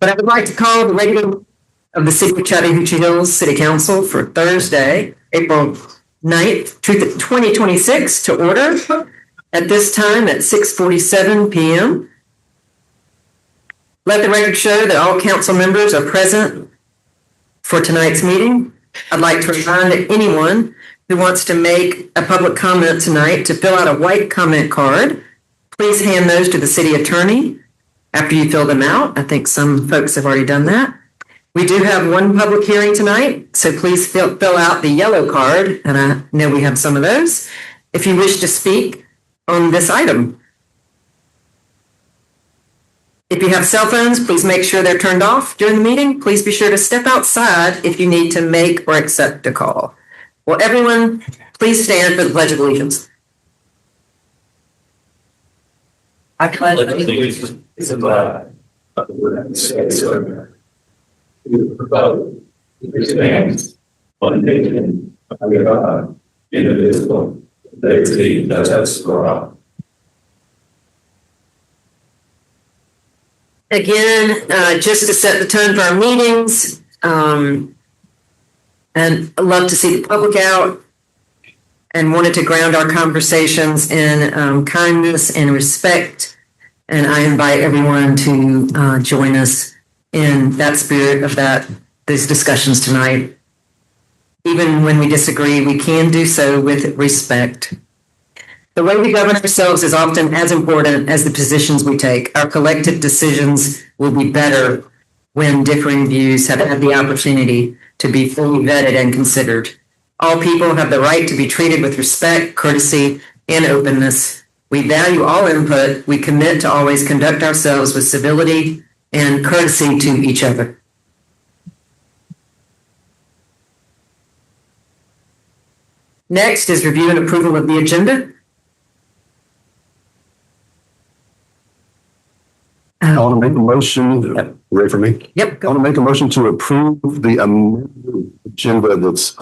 But I would like to call the regular of the City of Chattahoochee Hills City Council for Thursday, April 9th, 2026 to order at this time at 6:47 p.m. Let the record show that all council members are present for tonight's meeting. I'd like to remind anyone who wants to make a public comment tonight to fill out a white comment card. Please hand those to the city attorney after you fill them out. I think some folks have already done that. We do have one public hearing tonight, so please fill out the yellow card, and I know we have some of those, if you wish to speak on this item. If you have cell phones, please make sure they're turned off during the meeting. Please be sure to step outside if you need to make or accept a call. Will everyone please stand for the Pledge of Allegiance? I pledge allegiance to the flag of the United States of America, to the republic which stands one nation under God, indivisible, with liberty and justice for all. Again, just to set the tone for our meetings, and I'd love to see the public out, and wanted to ground our conversations in kindness and respect. And I invite everyone to join us in that spirit of these discussions tonight. Even when we disagree, we can do so with respect. The way we govern ourselves is often as important as the positions we take. Our collective decisions will be better when differing views have had the opportunity to be fully vetted and considered. All people have the right to be treated with respect, courtesy, and openness. We value all input. We commit to always conduct ourselves with civility and courtesy to each other. Next is review and approval of the agenda. I want to make a motion. Ready for me? Yep. I want to make a motion to approve the agenda that's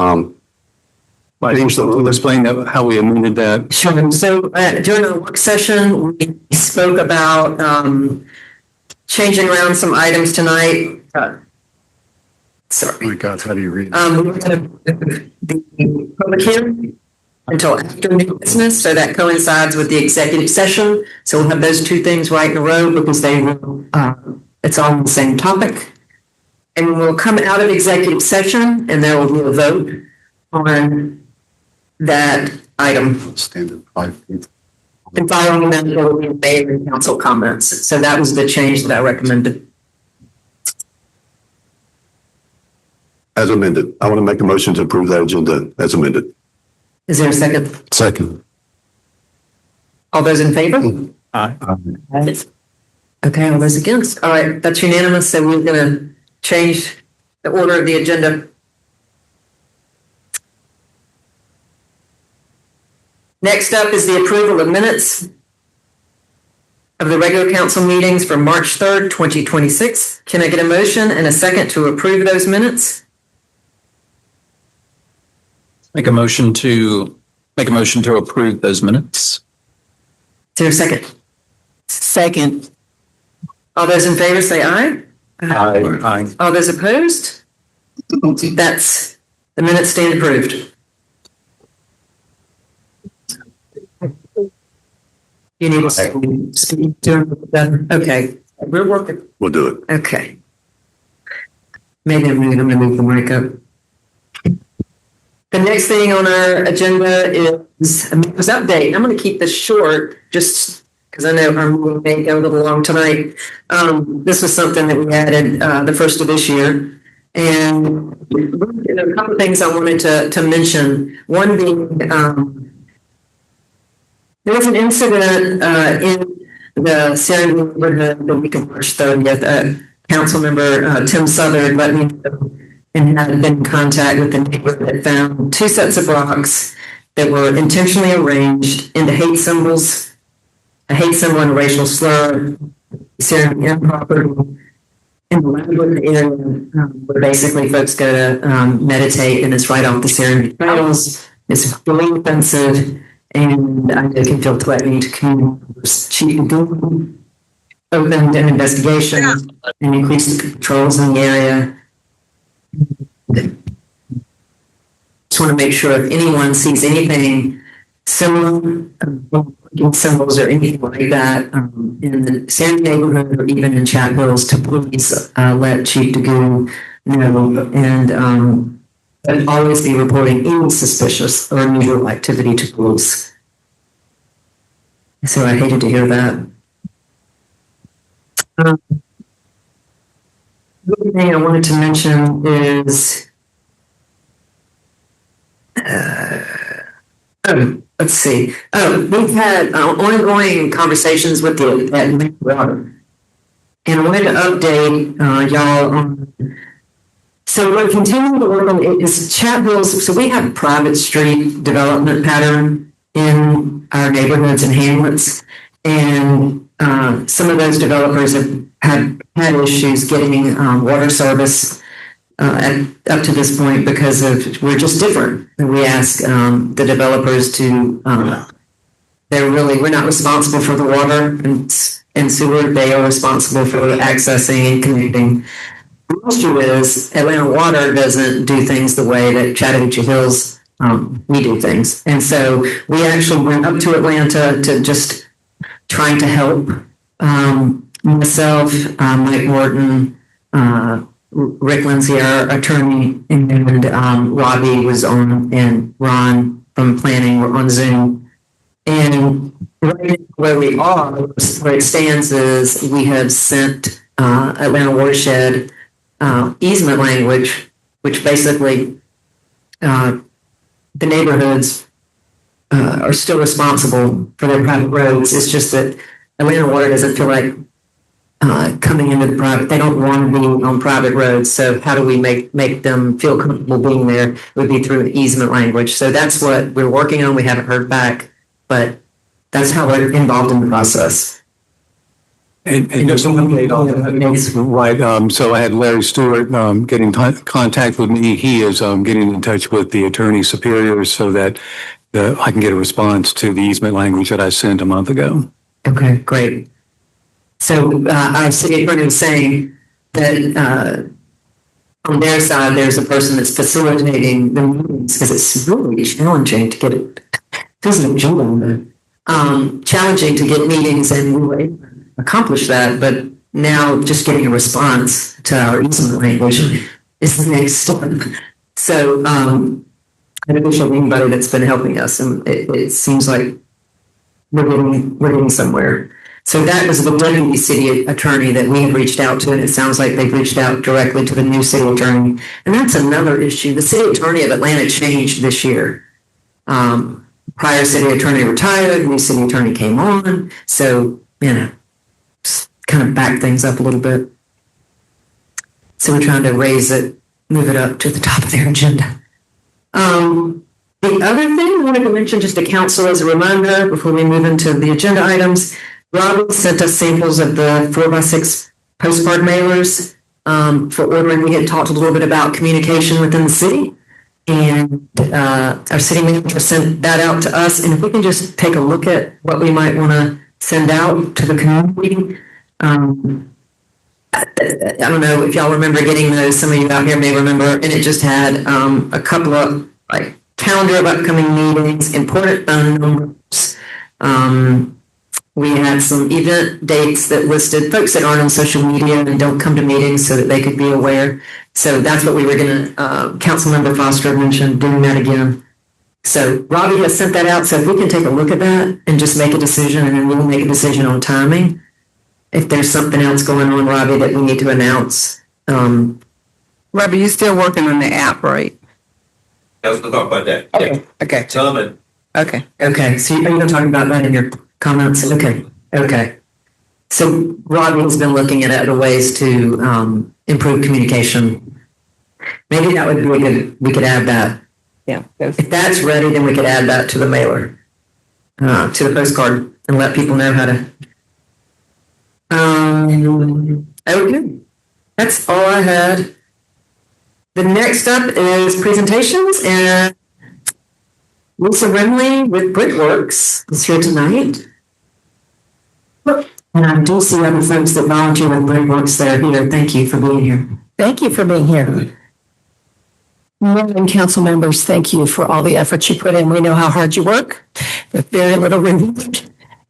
We'll explain how we amended that. Sure. So during the work session, we spoke about changing around some items tonight. Sorry. Oh my God, how do you read? We're going to the public hearing until after new business, so that coincides with the executive session. So we'll have those two things right in a row because it's all on the same topic. And we'll come out of executive session and there will be a vote on that item. Standard 5 feet. And following that, there will be mayor and council comments. So that was the change that I recommended. As amended. I want to make a motion to approve that agenda as amended. Is there a second? Second. All those in favor? Aye. Okay, all those against? All right, that's unanimous. So we're going to change the order of the agenda. Next up is the approval of minutes of the regular council meetings for March 3rd, 2026. Can I get a motion and a second to approve those minutes? Make a motion to approve those minutes. Is there a second? Second. All those in favor say aye. Aye. All those opposed? The minutes stand approved. You need to speak to them. Okay, we're working. We'll do it. Okay. Maybe I'm going to move the mic up. The next thing on our agenda is a members update. I'm going to keep this short just because I know our meeting may go a little long tonight. This was something that we added the first of this year. And a couple of things I wanted to mention. One being there was an incident in the Sierra neighborhood the week of March 30th. Council member Tim Southern let me know and had been in contact with the neighbor that found two sets of rocks that were intentionally arranged into hate symbols, a hate symbol and a racial slur, considered improper in the language area where basically folks go to meditate, and it's right off the Serenity Trails. It's really offensive, and I know it can feel threatening to community members. opened an investigation and increased the patrols in the area. Just want to make sure if anyone sees anything similar, symbols or anything like that in the Sandy neighborhood or even in Chatt Hills, to please let Chief DeGoo know, and always be reporting any suspicious or unusual activity to police. So I hated to hear that. The other thing I wanted to mention is, let's see. We've had ongoing conversations with the water, and I wanted to update y'all on. So we're continuing to work on it. Is Chatt Hills. So we have a private street development pattern in our neighborhoods and hamlets, and some of those developers have had issues getting water service up to this point because we're just different. We ask the developers to, we're not responsible for the water and sewer. They are responsible for accessing and connecting. The issue is Atlanta Water doesn't do things the way that Chattahoochee Hills, we do things. And so we actually went up to Atlanta to just trying to help. Myself, Mike Morton, Rick Lindsay, our attorney, and Robbie was on, and Ron from planning were on Zoom. And right where we are, where it stands is we have sent Atlanta Watershed easement language, which basically the neighborhoods are still responsible for their private roads. It's just that Atlanta Water doesn't feel like coming into the private, they don't want to be on private roads. So how do we make them feel comfortable being there? It would be through an easement language. So that's what we're working on. We haven't heard back, but that's how we're involved in the process. And just an update on that. Right. So I had Larry Stewart getting in contact with me. He is getting in touch with the attorney superior so that I can get a response to the easement language that I sent a month ago. Okay, great. So our city attorney was saying that on their side, there's a person that's facilitating the meetings because it's really challenging to get it. Doesn't challenging to get meetings, and we were able to accomplish that. But now, just getting a response to our easement language is the next step. So I appreciate anybody that's been helping us, and it seems like we're getting somewhere. So that was the deputy city attorney that we have reached out to, and it sounds like they've reached out directly to the new city attorney. And that's another issue. The city attorney of Atlanta changed this year. Prior city attorney retired, new city attorney came on. So, just kind of back things up a little bit. So we're trying to move it up to the top of their agenda. The other thing I wanted to mention, just to council as a reminder before we move into the agenda items, Robbie sent us samples of the 4x6 postcard mailers for ordering. We had talked a little bit about communication within the city, and our city manager sent that out to us. And if we can just take a look at what we might want to send out to the community. I don't know if y'all remember getting those. Some of you out here may remember, and it just had a couple of calendar of upcoming meetings, important phone numbers. We had some event dates that listed folks that aren't on social media and don't come to meetings so that they could be aware. So that's what we were going to, Councilmember Foster mentioned doing that again. So Robbie has sent that out. So if we can take a look at that and just make a decision, and then we'll make a decision on timing. If there's something else going on, Robbie, that we need to announce. Robbie, you're still working on the app, right? Let's talk about that. Okay. Okay. Gentlemen. Okay. Okay. So are you going to talk about that in your comments? Okay. Okay. So Robbie has been looking at other ways to improve communication. Maybe that would be good. We could add that. Yeah. If that's ready, then we could add that to the mailer, to the postcard, and let people know how to. Okay. That's all I had. The next up is presentations, and Lisa Remley with Brickworks is here tonight. And I do see other folks that volunteer with Brickworks that are here. Thank you for being here. Thank you for being here. Mayor and council members, thank you for all the efforts you put in. We know how hard you work with very little reward.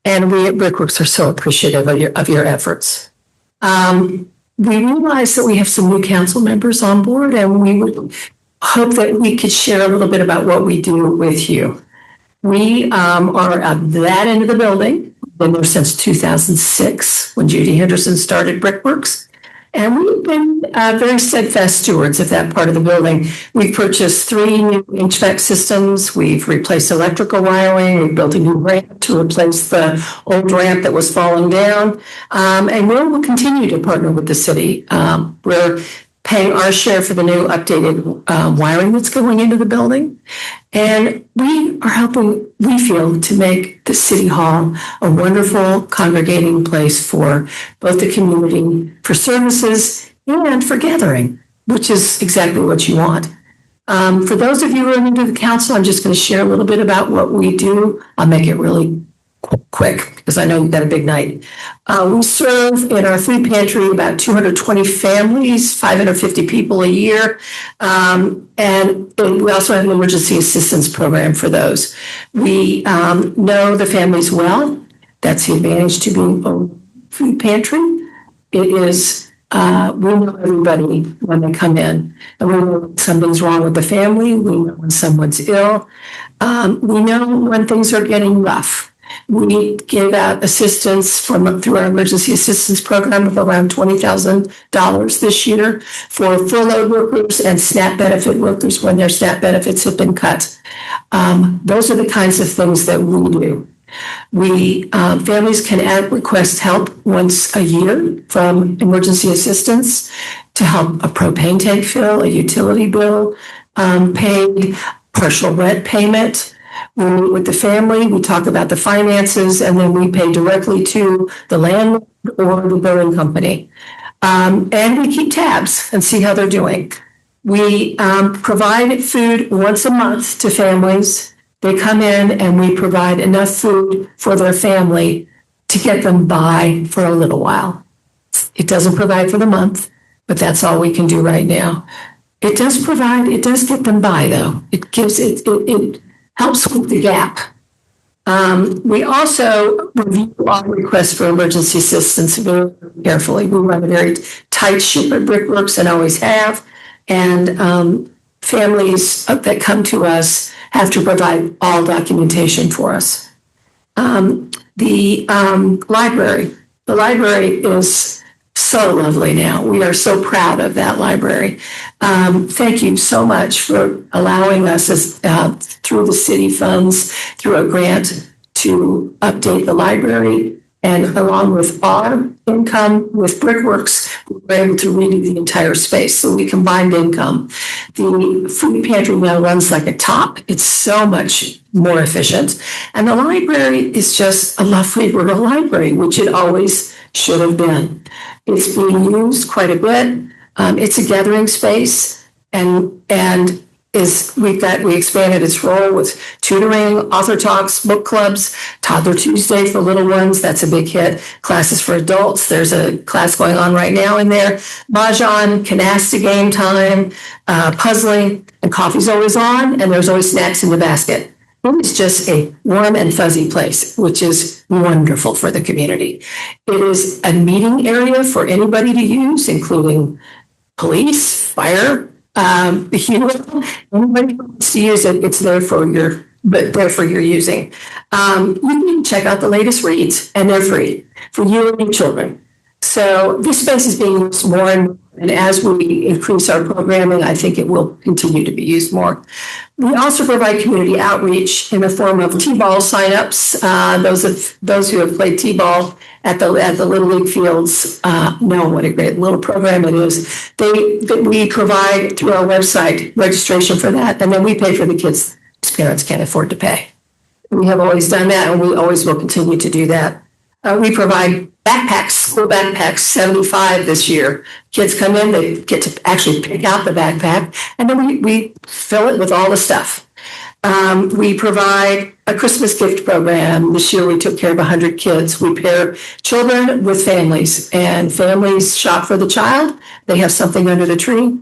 And we at Brickworks are so appreciative of your efforts. We realize that we have some new council members on board, and we would hope that we could share a little bit about what we do with you. We are at that end of the building. We've been there since 2006 when Judy Henderson started Brickworks. And we've been very steadfast stewards of that part of the building. We've purchased 3 new HVAC systems. We've replaced electrical wiring. We've built a new ramp to replace the old ramp that was falling down. And we will continue to partner with the city. We're paying our share for the new updated wiring that's going into the building. And we are helping, we feel, to make the City Hall a wonderful congregating place for both the community, for services, and for gathering, which is exactly what you want. For those of you who are new to the council, I'm just going to share a little bit about what we do. I'll make it really quick because I know you've got a big night. We serve in our food pantry about 220 families, 550 people a year. And we also have an emergency assistance program for those. We know the families well. That's the advantage to being a food pantry. It is, we know everybody when they come in. And we know when something's wrong with the family. We know when someone's ill. We know when things are getting rough. We give out assistance through our emergency assistance program of around $20,000 this year for furloughed workers and SNAP benefit workers when their SNAP benefits have been cut. Those are the kinds of things that we do. Families can request help once a year from emergency assistance to help a propane tank fill, a utility bill, paid partial rent payment. We meet with the family, we talk about the finances, and then we pay directly to the landlord or the billing company. And we keep tabs and see how they're doing. We provide food once a month to families. They come in and we provide enough food for their family to get them by for a little while. It doesn't provide for the month, but that's all we can do right now. It does get them by though. It helps with the gap. We also review all requests for emergency assistance very carefully. We run a very tight ship at Brickworks and always have. And families that come to us have to provide all documentation for us. The library is so lovely now. We are so proud of that library. Thank you so much for allowing us through the city funds, through a grant, to update the library. And along with our income with Brickworks, we were able to redo the entire space. So we combined income. The food pantry now runs like a top. It's so much more efficient. And the library is just a lovely rural library, which it always should have been. It's being used quite a bit. It's a gathering space, and we expanded its role with tutoring, author talks, book clubs, Toddler Tuesday for little ones. That's a big hit. Classes for adults. There's a class going on right now in there. Mahjong, canasta game time, puzzling, and coffee's always on, and there's always snacks in the basket. It's just a warm and fuzzy place, which is wonderful for the community. It is a meeting area for anybody to use, including police, fire, anybody who wants to use it, it's there for your using. You can check out the latest reads, and they're free for you and your children. So this space is being used more and more. And as we increase our programming, I think it will continue to be used more. We also provide community outreach in the form of T-ball signups. Those who have played T-ball at the Little League fields know what a great little program it is. We provide through our website registration for that, and then we pay for the kids' parents can't afford to pay. We have always done that, and we always will continue to do that. We provide backpacks, school backpacks, 75 this year. Kids come in, they get to actually pick out the backpack, and then we fill it with all the stuff. We provide a Christmas gift program. This year we took care of 100 kids. We pair children with families, and families shop for the child. They have something under the tree.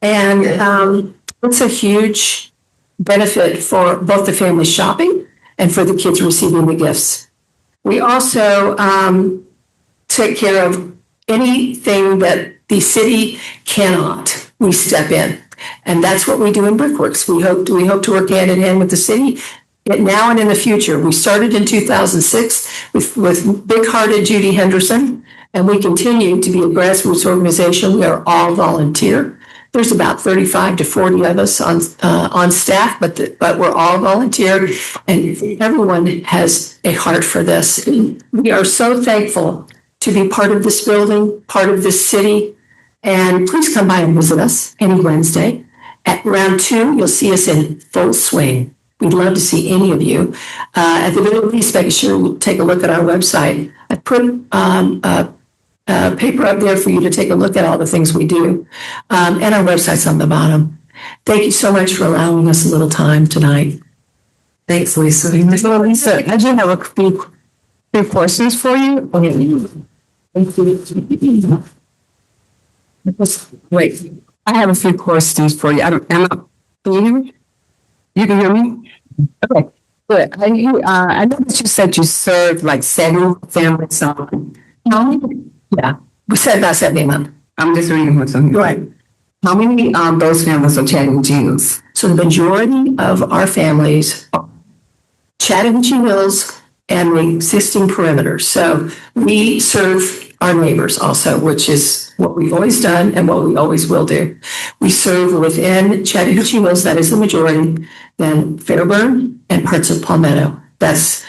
And it's a huge benefit for both the family shopping and for the kids receiving the gifts. We also take care of anything that the city cannot. We step in. And that's what we do in Brickworks. We hope to work hand in hand with the city now and in the future. We started in 2006 with big-hearted Judy Henderson, and we continue to be a grassroots organization. We are all volunteer. There's about 35 to 40 of us on staff, but we're all volunteer, and everyone has a heart for this. We are so thankful to be part of this building, part of this city. And please come by and visit us any Wednesday. At round 2, you'll see us in full swing. We'd love to see any of you. At the very least, make sure you take a look at our website. I put a paper up there for you to take a look at all the things we do. And our website's on the bottom. Thank you so much for allowing us a little time tonight. Thanks, Lisa. So Lisa, I do have a few questions for you. Wait, I have a few questions for you. Can you hear me? You can hear me? Okay, good. I know that you said you served like 7 families. Yeah, we said about 70 a month. I'm just reading what's on here. Right. How many of those families are Chattahoochee Hills? So the majority of our families are Chattahoochee Hills and the existing perimeters. So we serve our neighbors also, which is what we've always done and what we always will do. We serve within Chattahoochee Hills, that is the majority, then Fairburn and parts of Palmetto. That's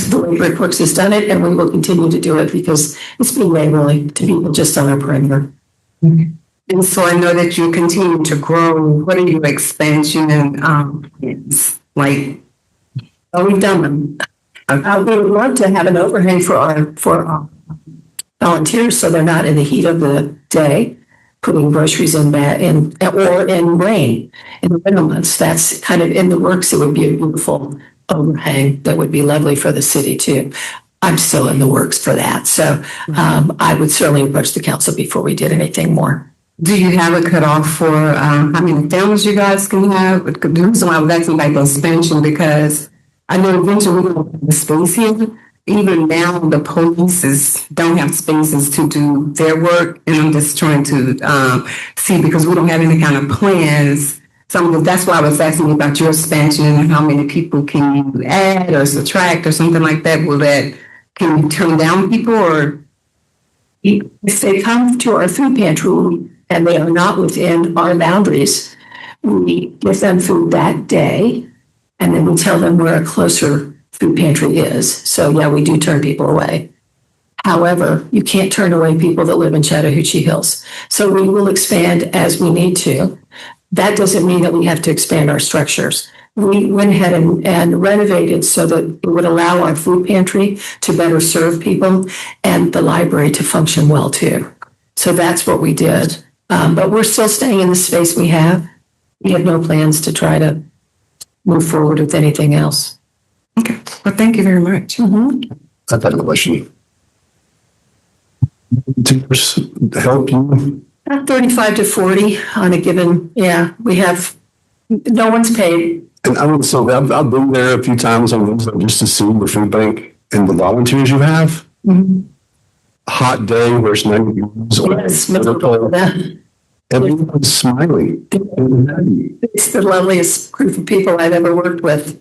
the way Brickworks has done it, and we will continue to do it because it's been neighborly to people just on our perimeter. And so I know that you continue to grow. What are your expansion and plans? Like, We've done them. We would love to have an overhang for our volunteers so they're not in the heat of the day putting groceries in or in rain in the winter months. That's kind of in the works. It would be a beautiful overhang that would be lovely for the city too. I'm still in the works for that. So I would certainly approach the council before we did anything more. do you have a cutoff for how many families you guys can have? The reason why I was asking about the expansion, because I know eventually we're going to have the space here. Even now, the police don't have spaces to do their work, and I'm just trying to see, because we don't have any kind of plans. That's why I was asking about your expansion and how many people can you add or subtract or something like that. Can you turn down people, or if they come to our food pantry and they are not within our boundaries, we give them food that day, and then we tell them where a closer food pantry is. So yeah, we do turn people away. However, you can't turn away people that live in Chattahoochee Hills. So we will expand as we need to. That doesn't mean that we have to expand our structures. We went ahead and renovated so that it would allow our food pantry to better serve people and the library to function well too. So that's what we did. But we're still staying in the space we have. We have no plans to try to move forward with anything else. okay? Well, thank you very much. I've had a question. To help you, 35 to 40 on a given, we have, no one's paid. and I've been there a few times on Wednesday just to see the food bank and the volunteers you have. Hot day where it's 90 degrees. Yes, miserable for them. Everyone's smiling. It's the loveliest group of people I've ever worked with.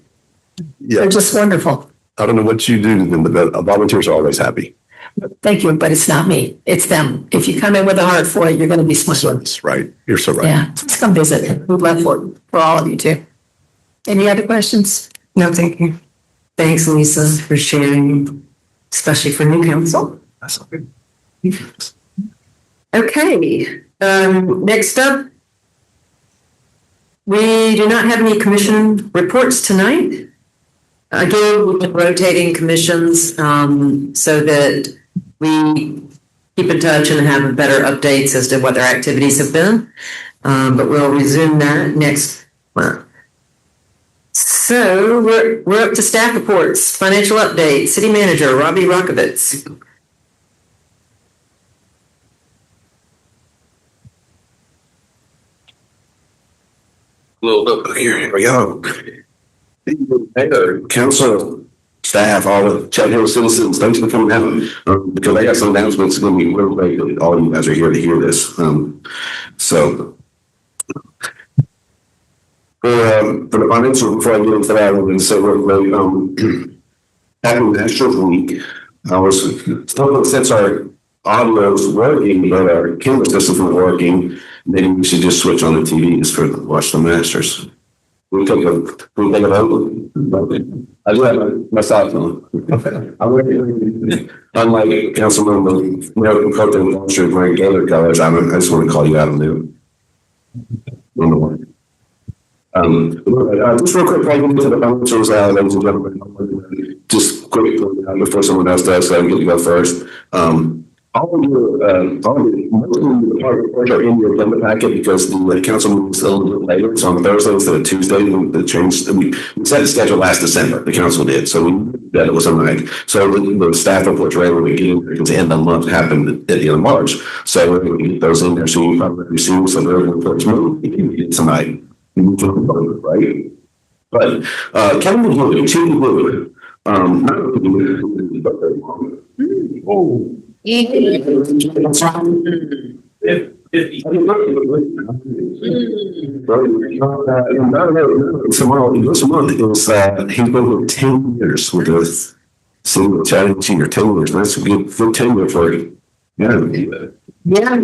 Yeah, They're just wonderful. I don't know what you do to them, but the volunteers are always happy. Thank you, but it's not me. It's them. If you come in with a heart for it, you're going to be smiling. That's right. You're so right. Yeah, just come visit. We'd love for all of you too. Any other questions? No, thank you. Thanks, Lisa, for sharing, especially for new council. That's okay. Okay, next up, we do not have any commission reports tonight. Again, we've been rotating commissions so that we keep in touch and have better updates as to what their activities have been. But we'll resume that next month. So we're up to staff reports, financial update, city manager, Robbie Rockovitz. Here we go. Hey, council, staff, all the Chatt Hills citizens, thanks for coming out. Because I got some announcements going to be real late. All you guys are here to hear this. So for the financial, before I get into that, I'm going to say real quick, having National Week, I was still, since our audio is working, but our camera system isn't working, maybe we should just switch on the TVs for watch the Masters. We take a vote. I do have my cell phone. Unlike Councilmember American Coaching Culture wearing Gator colors, I just want to call you out on it. Just real quick, before I get into the financials, ladies and gentlemen, just quick before someone else does, so I get to go first. All of the department reports are in your agenda packet because the council meeting is a little bit later. It's on Thursday instead of Tuesday. We set the schedule last December. The council did, so we knew that it was a night. So the staff reports were able to get in there because the end of the month happened at the end of March. So we're going to get those in there. So you probably receive some early reports tonight. Right? But Kevin Blue, Chief Blue, not really, but very long. Oh. Tomorrow, this month is he's been with 10 years with us. Single Chattahoochee or 10 years. That's a good tenure for you. Yeah.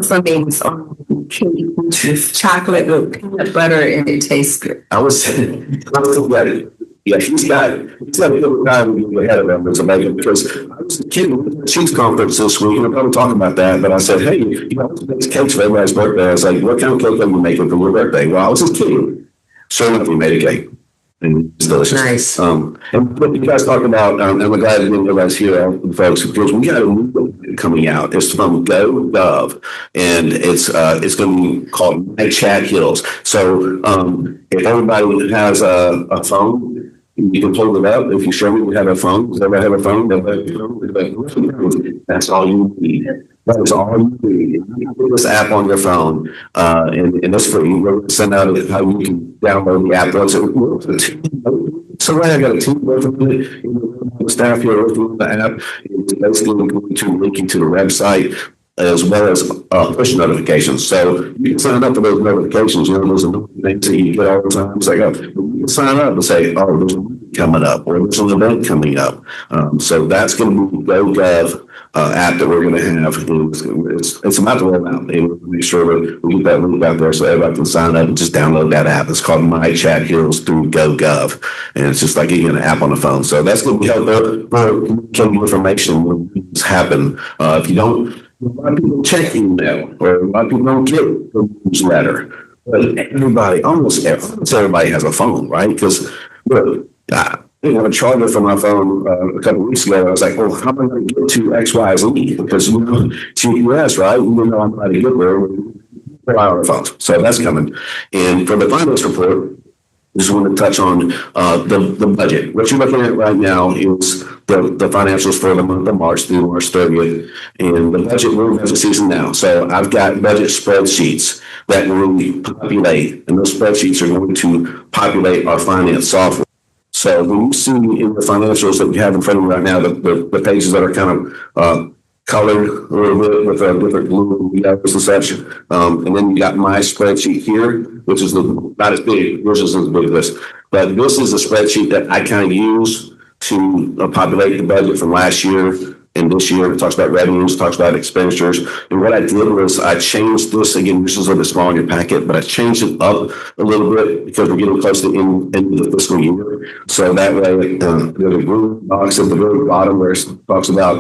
Some things on cake with chocolate with peanut butter and it tastes good. I was glad. Yeah, he's got a good time ahead of him as a maker because I was kidding with the Chiefs conference this week and I'm going to talk about that. But I said, hey, what's the next cake for everybody's birthday? I was like, what kind of cake are you making for your birthday? Well, I was just kidding. Sure enough, we made a cake. And it's delicious. Nice. And what you guys talk about, and we're glad to realize here, folks, because we got a new book coming out. It's from GoGov, and it's going to be called My Chatt Hills. So if everybody has a phone, you can pull it up. If you show me we have a phone, does everybody have a phone? That's all you need. That is all you need. You put this app on your phone, and that's free. We're going to send out how you can download the app. So right, I got a team working with it. Staff here working with the app. It's basically going to link you to the website as well as push notifications. So you can sign up for those notifications. You know, those are things that you get all the time. It's like, you can sign up and say, oh, there's a meeting coming up or there's an event coming up. So that's going to be the GoGov app that we're going to have. It's about to roll out. And we'll make sure that we get that link out there so everybody can sign up and just download that app. It's called My Chatt Hills through GoGov. And it's just like getting an app on the phone. So that's going to be helpful for getting information when things happen. If you don't, a lot of people check email or a lot of people don't get the newsletter. But everybody, almost everybody has a phone, right? Because a charger for my phone a couple of weeks ago. I was like, well, how am I going to get to X, Y, Z? Because GPS, right? Even though I'm not a good there, we rely on our phones. So that's coming. And for the finance report, just want to touch on the budget. What you're looking at right now is the financials for the month of March through March 30th. And the budget room has a season now. So I've got budget spreadsheets that will populate, and those spreadsheets are going to populate our finance software. So when you see in the financials that we have in front of you right now, the pages that are kind of colored a little bit with different blue yellows and such. And then you got my spreadsheet here, which is not as big, yours isn't as big as this, but this is a spreadsheet that I kind of use to populate the budget from last year and this year. It talks about revenues, talks about expenditures. And what I did was I changed this, again, this is a little bit small in your packet, but I changed it up a little bit because we're getting close to the end of the fiscal year. So that way, there's a blue box at the very bottom where it talks about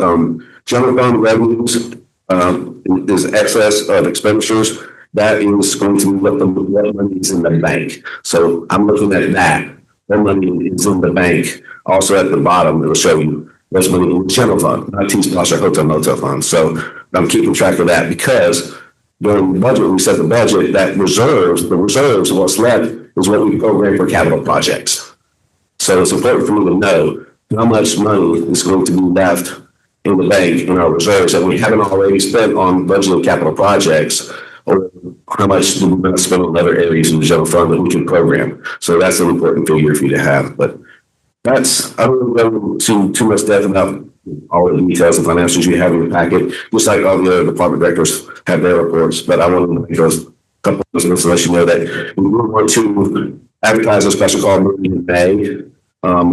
general fund revenues is excess of expenditures. That is going to be what money is in the bank. So I'm looking at that. That money is in the bank. Also at the bottom, it will show you there's money in the general fund, not T-Splosh or hotel motel fund. So I'm keeping track of that because during the budget, we set the budget, that the reserves, what's left is what we program for capital projects. So it's important for me to know how much money is going to be left in the bank in our reserves that we haven't already spent on budgeted capital projects, or how much do we not spend on other areas in the general fund that we can program. So that's an important figure for you to have. But that's, I don't go to too much depth about all the details and financials you have in your packet, just like all the other department directors have their reports. But I wanted to make those couple of things to let you know that we will want to advertise a special call meeting in May.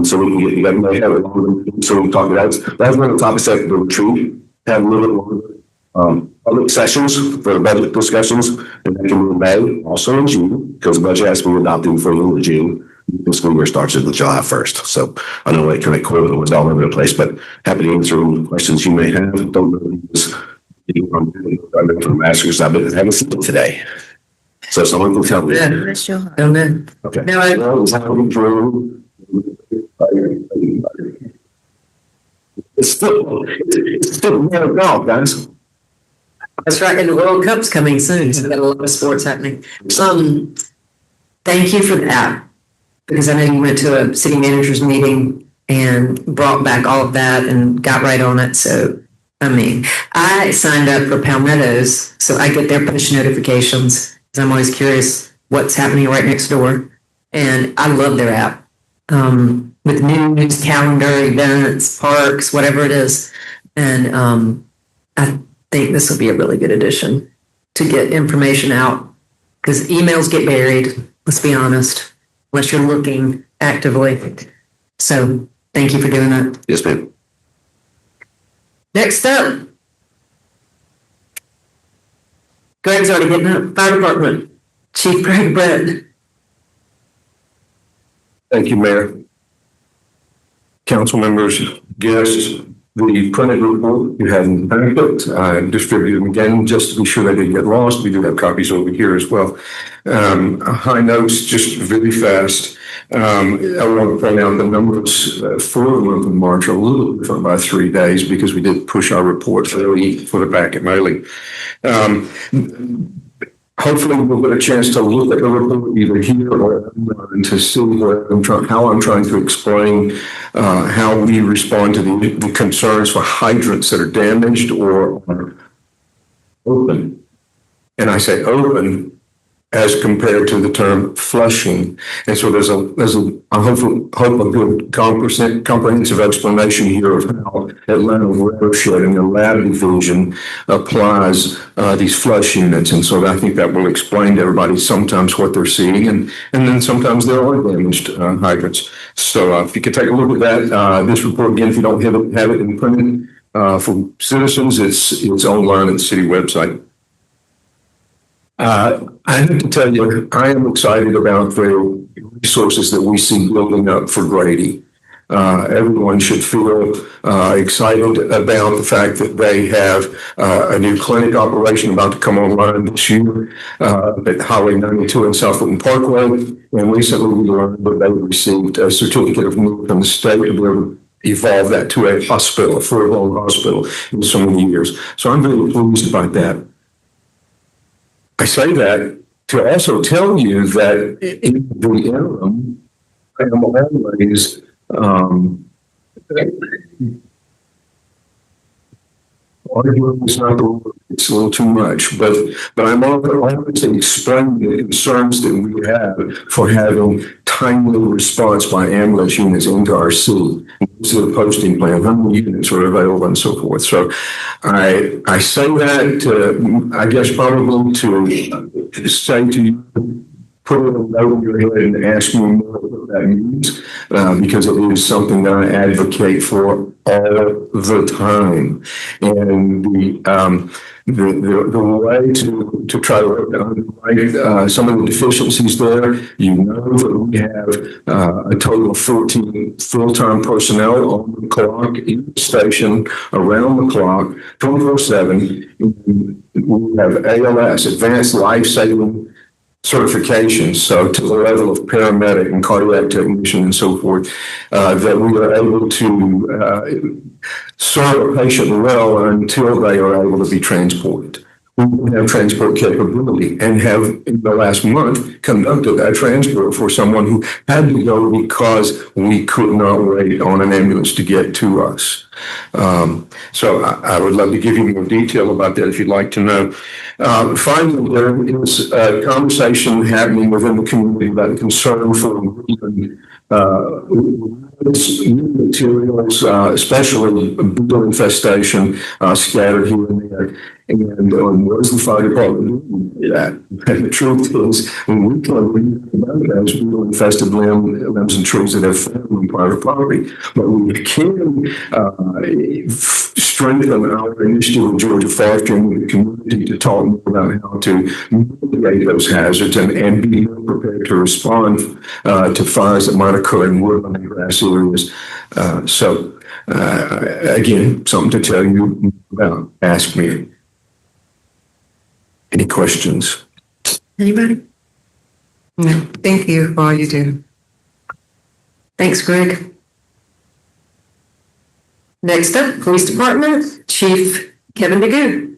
So we can get, you guys may have it longer, so we can talk about that. That's one of the topics at the retreat, have a little bit longer, public sessions for the budget discussions, and that can be in May, also in June, because the budget has to be adopted before the end of June. The school year starts in July 1st. So I know it kind of was all over the place, but happy to answer any questions you may have. Don't know this from masters. I haven't seen it today. So someone can tell me. Yeah. Don't know. Okay. No, I- It's still near golf, guys. That's right, and the World Cup's coming soon, so we got a lot of sports happening. Thank you for that, because I know you went to a city manager's meeting and brought back all of that and got right on it. So, I mean, I signed up for Palmetto's, so I get their push notifications, because I'm always curious what's happening right next door. And I love their app. With news, calendar, events, parks, whatever it is. And I think this will be a really good addition to get information out, because emails get buried, let's be honest, unless you're looking actively. So thank you for doing that. Yes, ma'am. Next up, Greg's already getting up. Fire Department, Chief Greg Brett. Thank you, Mayor. Council members, guests, the printed report you have in the packet, I distributed them again just to be sure they didn't get lost. We do have copies over here as well. High notes, just really fast. I want to point out the numbers for the month of March are a little different by 3 days because we did push our report early for the packet mailing. Hopefully we'll get a chance to look at the report either here or online to see how I'm trying to explain how we respond to the concerns for hydrants that are damaged or are open. And I say open as compared to the term flushing. And so there's I hope a good comprehensive explanation here of how Atlanta Watershed and the lab division applies these flush units. And so I think that will explain to everybody sometimes what they're seeing, and then sometimes there are damaged hydrants. So if you could take a look at that, this report again, if you don't have it in printed for citizens, it's online at the city website. I have to tell you, I am excited about the resources that we see building up for Grady. Everyone should feel excited about the fact that they have a new clinic operation about to come online this year at Highway 92 and South Fulton Parkway. And recently we learned that they received a certificate of need from the state to be able to evolve that to a hospital, a full-blown hospital in so many years. So I'm very pleased about that. I say that to also tell you that in the interim, I am always arguing is not the word, it's a little too much, but I'm always explaining the concerns that we have for having timely response by ambulance units into our city. This is a posting plan, how many units are available and so forth. So I say that to, I guess probably to say to you, put it a note in your head and ask me more what that means, because it is something that I advocate for all the time. And the way to try to underwrite some of the deficiencies there, you know that we have a total of 14 full-time personnel on the clock in the station around the clock, 24/7. We have ALS, Advanced Life-Saving certifications, so to the level of paramedic and cardiac technician and so forth, that we are able to serve a patient well until they are able to be transported. we have transport capability and have in the last month conducted that transport for someone who had to go because we could not wait on an ambulance to get to us. So I would love to give you more detail about that if you'd like to know. Finally, there is a conversation happening within the community about concern for materials, especially beetle infestation, scattered here and there. And what is the fire department doing that? And the truth is, when we can read about those beetle infested limbs and trees that have fallen on private property, but we can strengthen our initiative in Georgia fostering with the community to talk more about how to mitigate those hazards and be more prepared to respond to fires that might occur in woodland and grass areas. Again, something to tell you about. Ask me. Any questions? Anybody? No, thank you for all you do. Thanks, Greg. Next up, Police Department, Chief Kevin DeGoo.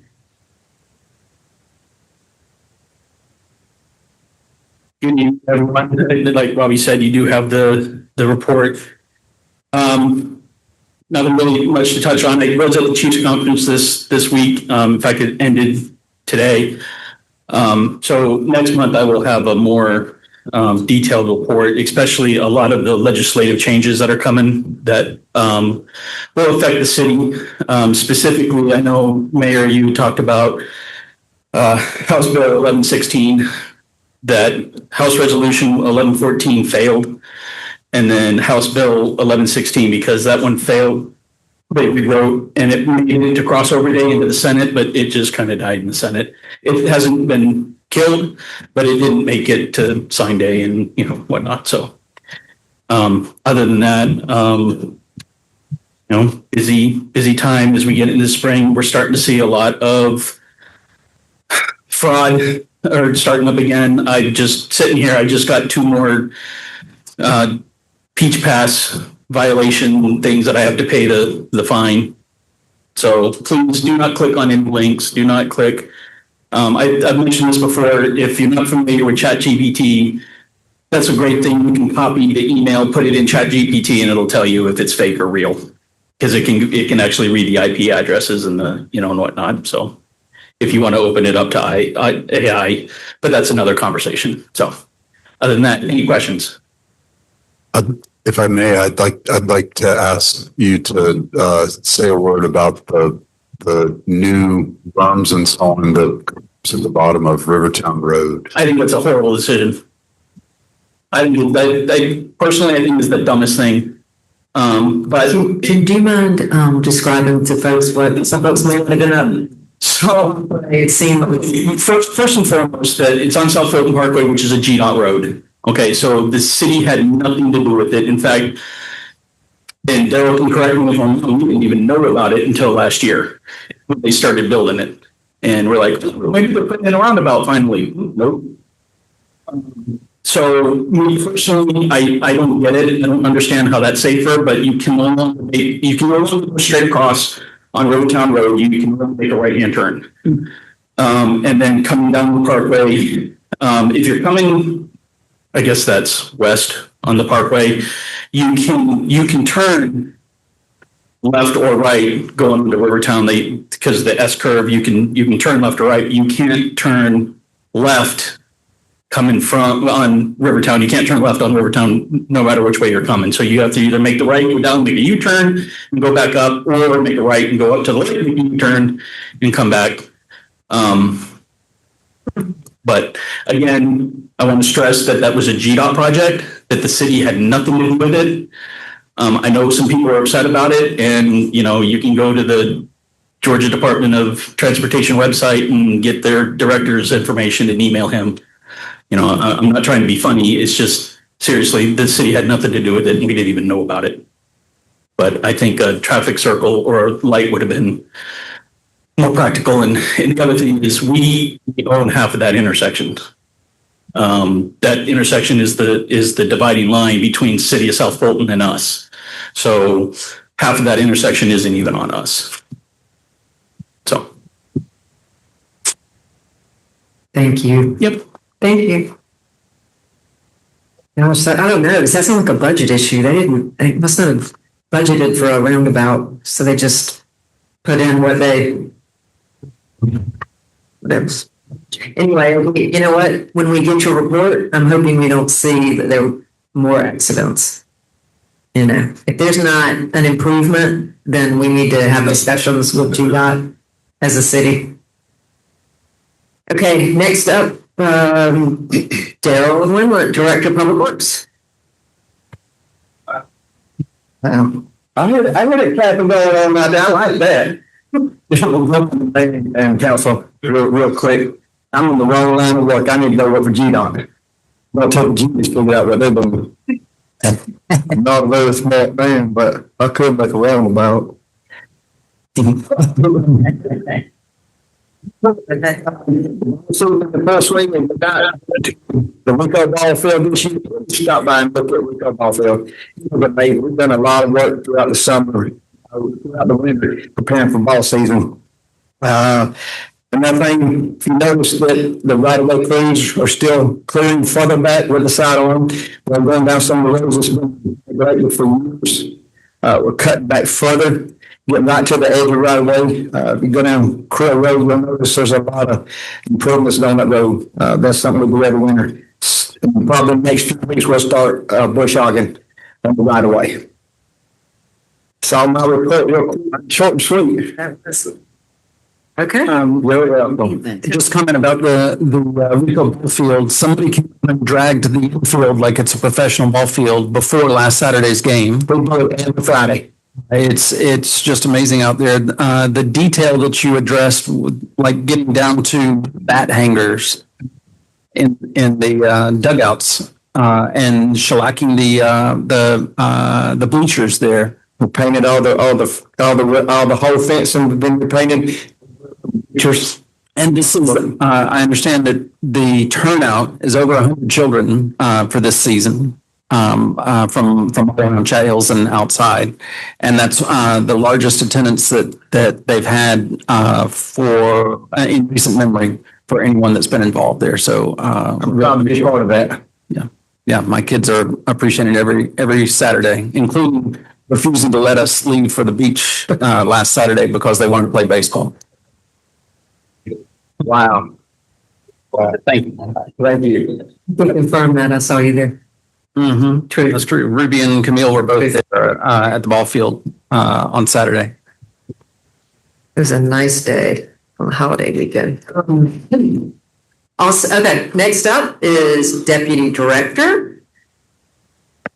Good evening, everyone. Like Robbie said, you do have the report. Nothing really much to touch on. I was at the Chiefs Conference this week. In fact, it ended today. So next month I will have a more detailed report, especially a lot of the legislative changes that are coming that will affect the city. Specifically, I know, Mayor, you talked about House Bill 1116, that House Resolution 1114 failed, and then House Bill 1116, because that one failed, they rewrote, and it made it to crossover day into the Senate, but it just kind of died in the Senate. It hasn't been killed, but it didn't make it to sign day and whatnot. So other than that, busy time as we get into spring. We're starting to see a lot of fraud or starting up again. I just sitting here, I just got 2 more Peach Pass violation things that I have to pay the fine. So please do not click on any links. Do not click. I've mentioned this before. If you're not familiar with ChatGPT, that's a great thing. You can copy the email, put it in ChatGPT, and it'll tell you if it's fake or real, because it can actually read the IP addresses and and whatnot. So if you want to open it up to AI, but that's another conversation. So other than that, any questions? If I may, I'd like to ask you to say a word about the new berms and so on that's at the bottom of Rivertown Road. I think that's a horrible decision. I personally think it's the dumbest thing. But Do you mind describing to folks what some folks may want to know? so It seemed first and foremost, that it's on South Fulton Parkway, which is a GDOT road. Okay, so the city had nothing to do with it. In fact, and Daryl can correct me if I'm wrong, we didn't even know about it until last year when they started building it. And we're like, maybe they're putting in a roundabout finally. Nope. So me personally, I don't get it. I don't understand how that's safer, but you can no longer go straight across on Rivertown Road. You can make a right-hand turn. And then coming down the parkway, if you're coming, I guess that's west on the parkway, you can turn left or right going into Rivertown. Because the S curve, you can turn left or right. You can't turn left coming from on Rivertown. You can't turn left on Rivertown no matter which way you're coming. So you have to either make the right, go down, make a U-turn and go back up, or make a right and go up to the left, make a U-turn and come back. But again, I want to stress that was a GDOT project, that the city had nothing to do with it. I know some people are upset about it, and you can go to the Georgia Department of Transportation website and get their director's information and email him. I'm not trying to be funny. It's just, seriously, the city had nothing to do with it, and we didn't even know about it. But I think a traffic circle or a light would have been more practical. And the other thing is we own half of that intersection. That intersection is the dividing line between city of South Fulton and us. So half of that intersection isn't even on us. So Thank you. Yep. Thank you. Gosh, I don't know. Does that sound like a budget issue? They must not have budgeted for a roundabout, so they just put in whatever. Anyway, you know what? When we get your report, I'm hoping we don't see that there were more accidents. You know, if there's not an improvement, then we need to have discussions with GDOT as a city. Okay, next up, Daryl Winlet, Director of Public Works. I heard it clapping going on out there. I like that. And council, real quick. I'm on the wrong line of work. I need to go work for GDOT. I'll tell the G to figure out what they're doing. I'm not a very smart man, but I could make a roundabout. So the first week we got the Rico ball field this year. Stop by and look at Rico ball field. But we've done a lot of work throughout the summer, throughout the winter, preparing for ball season. Another thing, if you notice that the right-of-way crews are still clearing further back with the sidearm, we're going down some of the roads that's been neglected for years. We're cutting back further, getting right to the edge of the right-of-way. If you go down Crow Road, you'll notice there's a lot of improvements down that road. That's something we do every winter. Probably the next few weeks we'll start bush hogging on the right-of-way. So my report real quick, short and sweet. Okay. Just comment about the Rico ball field. Somebody came and dragged the infield like it's a professional ball field before last Saturday's game. We blew it every Friday. It's just amazing out there. The detail that you addressed, like getting down to bat hangers in the dugouts and shellacking the bleachers there. We painted all the whole fence and then we painted. And this is, I understand that the turnout is over 100 children for this season from around Chatt Hills and outside, and that's the largest attendance that they've had for in recent memory for anyone that's been involved there. So I'm proud to be part of that. Yeah, my kids are appreciating every Saturday, including refusing to let us leave for the beach last Saturday because they wanted to play baseball. Wow. Thank you. Can confirm that. I saw you there. Mm-hmm. True. That's true. Ruby and Camille were both there at the ball field on Saturday. It was a nice day on the holiday weekend. Also, okay, next up is Deputy Director,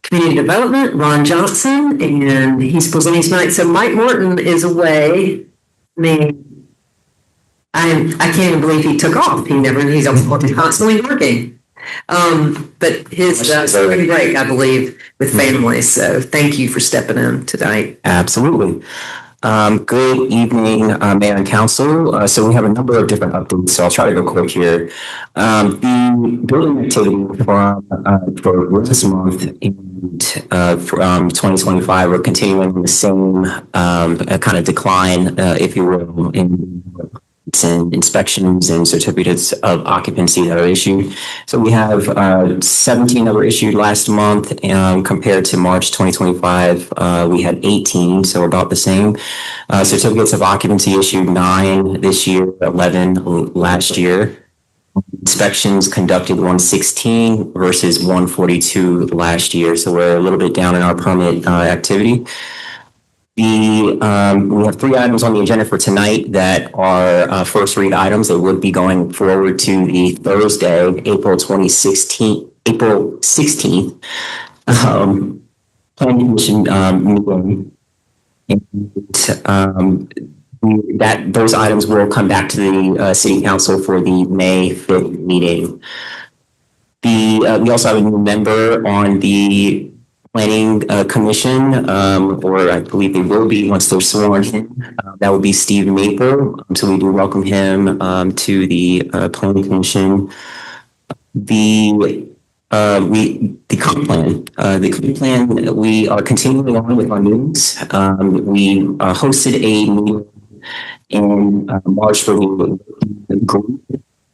Community Development, Ron Johnson, and he's presenting tonight. So Mike Morton is away. I mean, I can't even believe he took off. He's constantly working. But his spring break, I believe, with family. So thank you for stepping in tonight. Absolutely. Good evening, Mayor and Council. So we have a number of different updates, so I'll try to go quick here. The building activity for this month and from 2025, we're continuing the same kind of decline, if you will, in and inspections and certificates of occupancy that are issued. So we have 17 that were issued last month, compared to March 2025. We had 18, so about the same. Certificates of occupancy issued 9 this year, 11 last year. Inspections conducted 116 versus 142 last year. So we're a little bit down in our permit activity. We have 3 items on the agenda for tonight that are first read items that would be going forward to the Thursday, April 16th, Planning Commission meeting. And those items will come back to the City Council for the May 5th meeting. We also have a new member on the Planning Commission, or I believe they will be once they're sworn in. That would be Steve Maple. So we do welcome him to the Planning Commission. The comp plan. The comp plan. We are continuing on with our meetings. We hosted a meeting in March for the group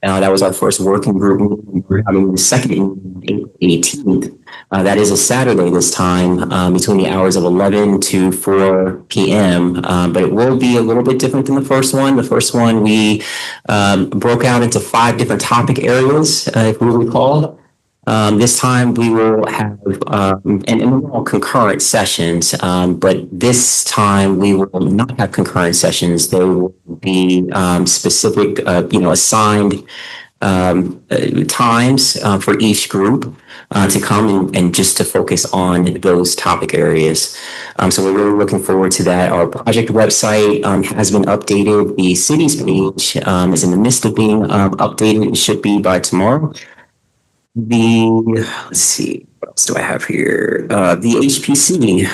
That was our first working group meeting. We're having the second meeting April 18th. That is a Saturday this time, between the hours of 11 to 4 p.m. But it will be a little bit different than the first one. The first one, we broke out into 5 different topic areas, if we recall. This time we will have, and they're all concurrent sessions, but this time we will not have concurrent sessions. They will be specific, assigned times for each group to come and just to focus on those topic areas. So we're really looking forward to that. Our project website has been updated. The city's page is in the midst of being updated. It should be by tomorrow. Let's see, what else do I have here? The HPC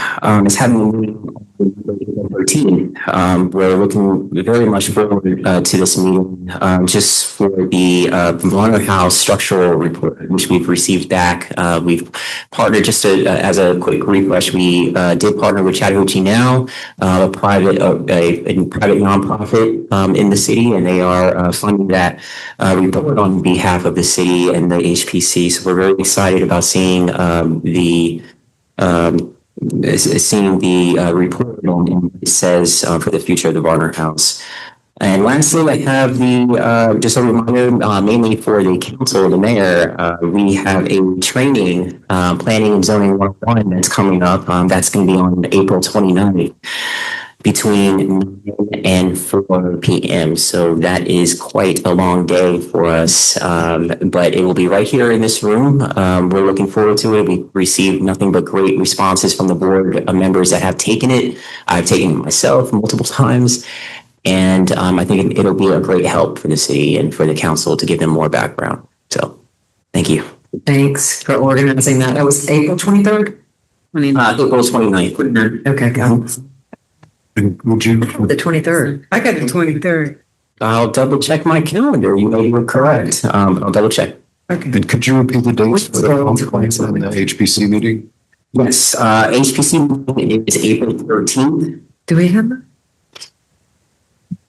is having a meeting on April 13th. We're looking very much forward to this meeting just for the Varner House structural report, which we've received back. We've partnered, just as a quick refresh, we did partner with Chattahoochee Now, a private nonprofit in the city, and they are funding that report on behalf of the city and the HPC. So we're very excited about seeing the report on what it says for the future of the Varner House. And lastly, I have just a reminder, mainly for the council, the mayor, we have a training, planning and zoning 101 that's coming up. That's going to be on April 29th. Between 9 and 4 p.m. So that is quite a long day for us, but it will be right here in this room. We're looking forward to it. We've received nothing but great responses from the board members that have taken it. I've taken it myself multiple times, and I think it'll be a great help for the city and for the council to give them more background. So thank you. Thanks for organizing that. That was April 23rd? April 29th. Okay, got it. And would you? The 23rd. I got the 23rd. I'll double check my calendar. You may be correct. I'll double check. Okay. And could you repeat the dates for the conference and the HPC meeting? Yes, HPC meeting is April 13th. Do we have that?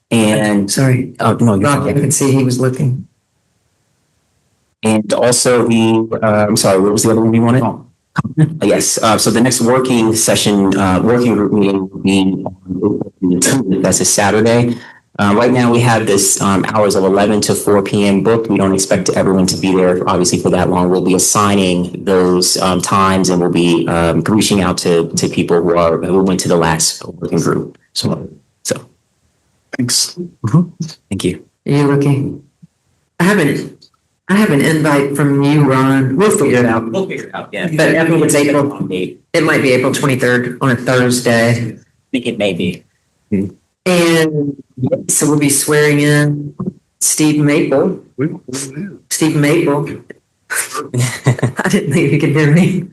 And Sorry. oh no, Rob, I can see he was looking. and also I'm sorry, what was the other one you wanted? Yes, so the next working session, working group meeting will be on April 18th. That's a Saturday. Right now we have this hours of 11 to 4 p.m. booked. We don't expect everyone to be there obviously for that long. We'll be assigning those times, and we'll be reaching out to people who went to the last working group. So Thanks. thank you. Are you looking? I have an invite from you, Ron. We'll figure it out. We'll figure it out. Yeah, But I think it's April. I It might be April 23rd on a Thursday. think it may be. And so we'll be swearing in Steve Maple. Steve Maple. I didn't think you could hear me.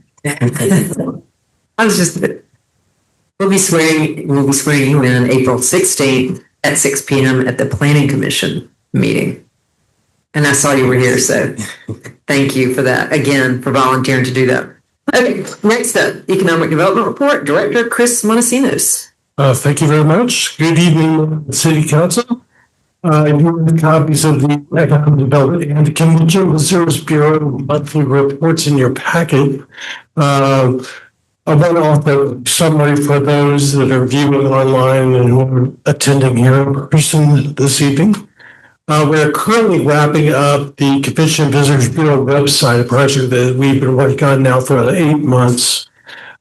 We'll be swearing you in April 16th at 6 p.m. at the Planning Commission meeting. And I saw you were here, so thank you for that, again, for volunteering to do that. Okay, next up, Economic Development Report, Director Chris Montesinos. Thank you very much. Good evening, City Council. You have copies of the Economic Development and Community Reserves Bureau monthly reports in your packet. I want to offer a summary for those that are viewing online and who are attending here in person this evening. We're currently wrapping up the Commission Visitors Bureau website, a project that we've been working on now for 8 months,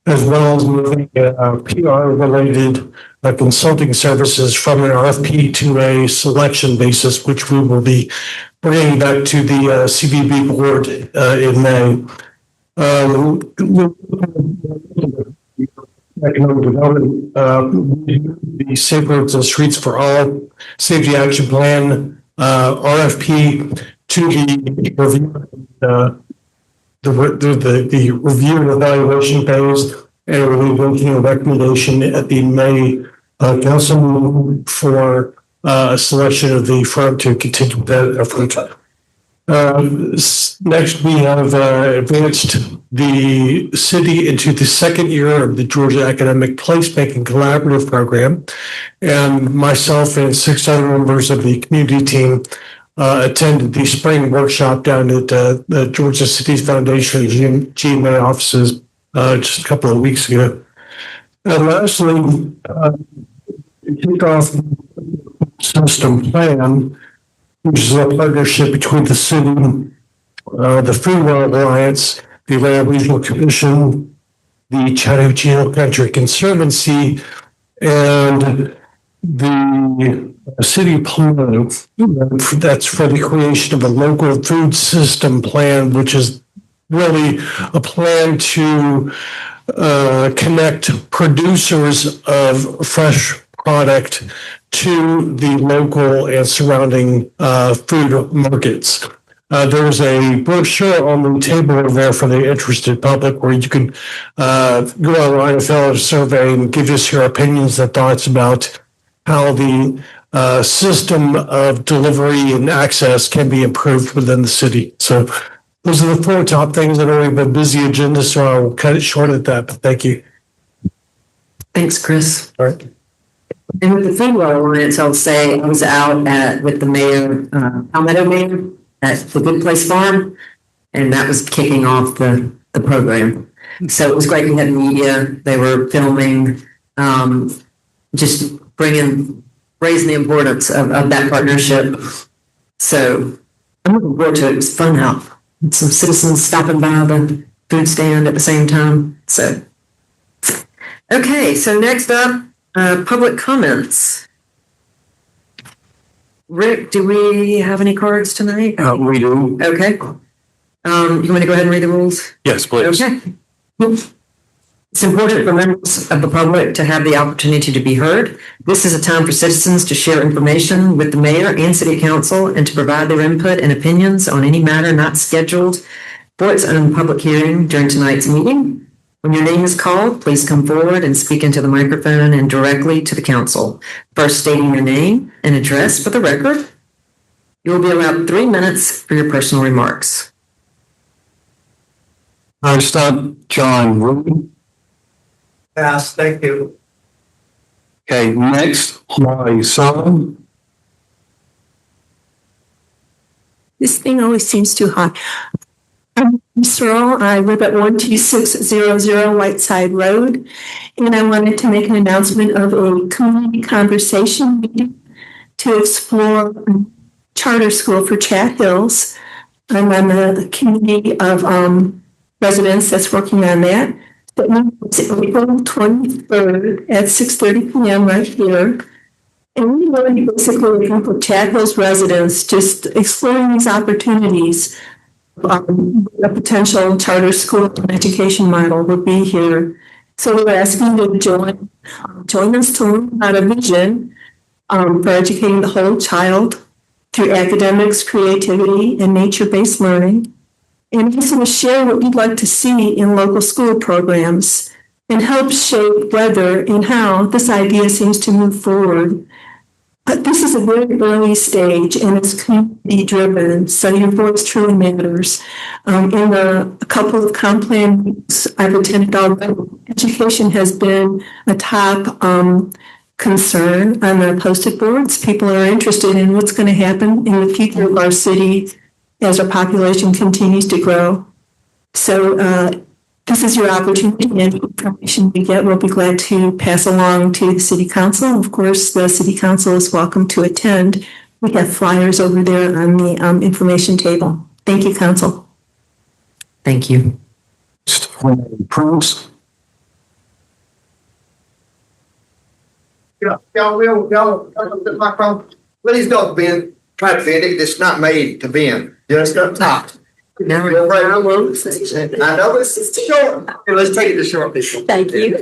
as well as moving PR-related consulting services from an RFP to a selection basis, which we will be bringing back to the CBB board in May. Economic development, the Safe Roads and Streets for All Safety Action Plan, RFP to the review and evaluation phase, and we'll be making a recommendation at the May council meeting for a selection of the firm to continue that effort. Next, we have advanced the city into the second year of the Georgia Economic Placemaking Collaborative Program, and myself and 6 other members of the community team attended the spring workshop down at the Georgia Cities Foundation GMA offices just a couple of weeks ago. And lastly, kick off system plan, which is a partnership between the city, the Freeway Alliance, the Atlanta Regional Commission, the Chattahoochee Hill Country Conservancy, and the city plan. That's for the creation of a local food system plan, which is really a plan to connect producers of fresh product to the local and surrounding food markets. There's a brochure on the table over there for the interested public where you can go online and fill out a survey and give us your opinions and thoughts about how the system of delivery and access can be improved within the city. So those are the 4 top things. I know we have a busy agenda, so I'll cut it short at that, but thank you. Thanks, Chris. All right. And with the Freeway Alliance, I'll say I was out with the mayor, Palmetto Mayor, at the Good Place Farm, and that was kicking off the program. So it was great. We had media. They were filming, just raising the importance of that partnership. So I'm looking forward to it. It was fun out. Some citizens stopping by the food stand at the same time. So, okay. So next up, public comments. Rick, do we have any cards tonight? We do. Okay. You want to go ahead and read the rules? Yes, please. Okay. It's important for members of the public to have the opportunity to be heard. This is a time for citizens to share information with the mayor and city council and to provide their input and opinions on any matter not scheduled for its own public hearing during tonight's meeting. When your name is called, please come forward and speak into the microphone and directly to the council. First stating your name and address for the record. You will be allowed 3 minutes for your personal remarks. First up, John Rubin. Pass, thank you. Okay, next, Molly Sullivan. This thing always seems too hot. I'm Lisa Earl. I live at 12600 Whiteside Road, and I wanted to make an announcement of a community conversation meeting to explore charter school for Chatt Hills. I'm on the committee of residents that's working on that. But it's April 23rd at 6:30 p.m. right here. And we really basically looking for Chatt Hills residents just exploring these opportunities. A potential charter school and education model would be here. So we're asking you to join us to learn about a vision for educating the whole child through academics, creativity, and nature-based learning. And also to share what we'd like to see in local school programs and help shape whether and how this idea seems to move forward. But this is a very early stage and it's community driven, so your voice truly matters. In a couple of comp plan weeks I've attended already, education has been a top concern on the posted boards. People are interested in what's going to happen in the future of our city as our population continues to grow. So this is your opportunity, and information we get, we'll be glad to pass along to the city council. Of course, the city council is welcome to attend. We have flyers over there on the information table. Thank you, council. Thank you. Prince. Y'all, the microphone. Please don't bend, try to bend it. It's not made to bend, just up top. Now I know this is short. Here, let's take it to short. Thank you.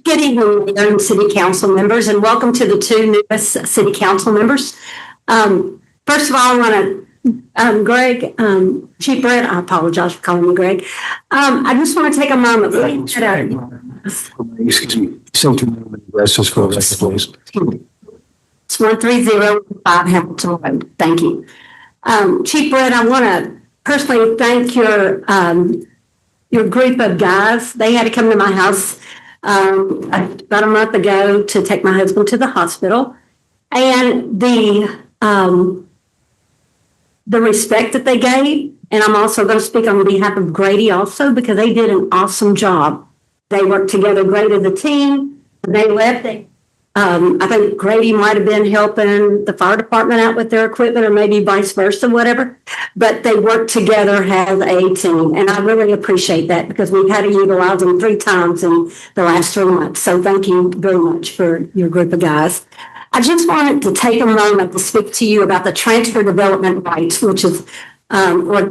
Good evening, young city council members, and welcome to the 2 newest city council members. First of all, I want to, Greg, Chief Brett, I apologize for calling you Greg. I just want to take a moment. Excuse me. Send your name and addresses for us, please. It's 13015 Hamilton Road. Thank you. Chief Brett, I want to personally thank your group of guys. They had to come to my house about a month ago to take my husband to the hospital. and the respect that they gave. And I'm also going to speak on behalf of Grady also, because they did an awesome job. They worked together great as a team. They left. I think Grady might have been helping the fire department out with their equipment, or maybe vice versa, whatever. But they worked together as a team. And I really appreciate that, because we've had to utilize them 3 times in the last 3 months. So thank you very much for your group of guys. I just wanted to take a moment to speak to you about the transfer development rights, which is or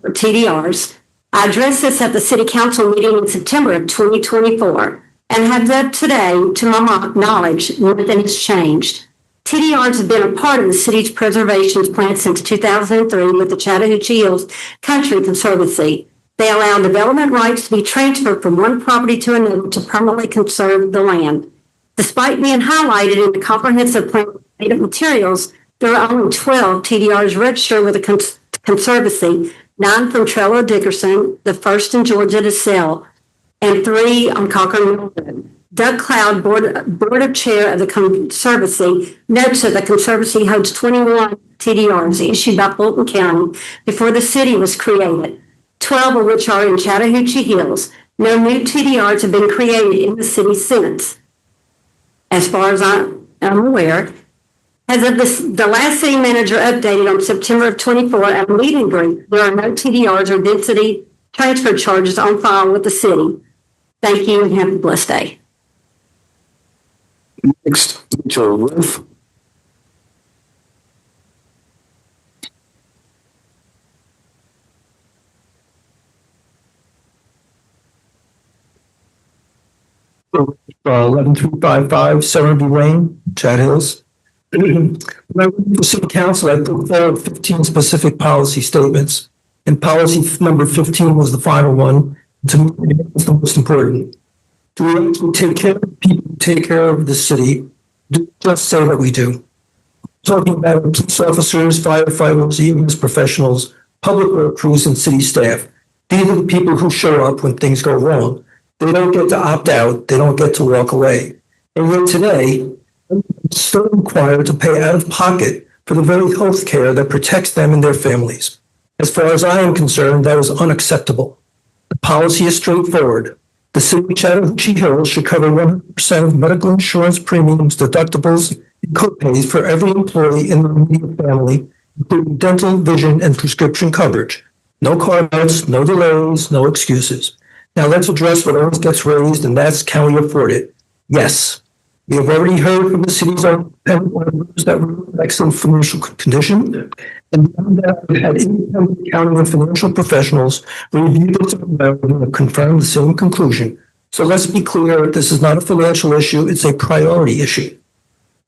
TDRs. I addressed this at the City Council meeting in September of 2024 and have said today, to my knowledge, nothing has changed. TDRs have been a part of the city's preservation plan since 2003 with the Chattahoochee Hills Country Conservancy. They allow development rights to be transferred from one property to another to permanently conserve the land. Despite being highlighted in the comprehensive plan native materials, there are only 12 TDRs registered with the Conservancy, 9 from Trello Dickerson, the first in Georgia to sell, and 3 on Cochrane Mill Road. Doug Cloud, board of chair of the Conservancy, notes that the Conservancy holds 21 TDRs issued by Fulton County before the city was created, 12 of which are in Chattahoochee Hills. No new TDRs have been created in the city since. As far as I'm aware, as of the last city manager updated on September of 24 at a meeting group, there are no TDRs or density transfer charges on file with the city. Thank you and have a blessed day. Next, Rachel Wolf. So, 11355 Sowerby Lane, Chatt Hills. When I went to City Council, I put forward 15 specific policy statements, and policy number 15 was the final one. To me, it's the most important. Do we actually take care of people, take care of the city? Just say that we do. Talking about police officers, firefighters, EMS professionals, public work crews, and city staff. These are the people who show up when things go wrong. They don't get to opt out. They don't get to walk away. And yet today, still required to pay out of pocket for the very health care that protects them and their families. As far as I am concerned, that is unacceptable. The policy is straightforward. The city of Chattahoochee Hills should cover 100% of medical insurance premiums, deductibles, and copays for every employee in the immediate family, including dental, vision, and prescription coverage. No carve-outs, no delays, no excuses. Now let's address what always gets raised, and that's, can we afford it? Yes. We have already heard from the city's own members that we're in excellent financial condition. And beyond that, we've had independent accounting and financial professionals review this and confirm the same conclusion. So let's be clear, this is not a financial issue, it's a priority issue.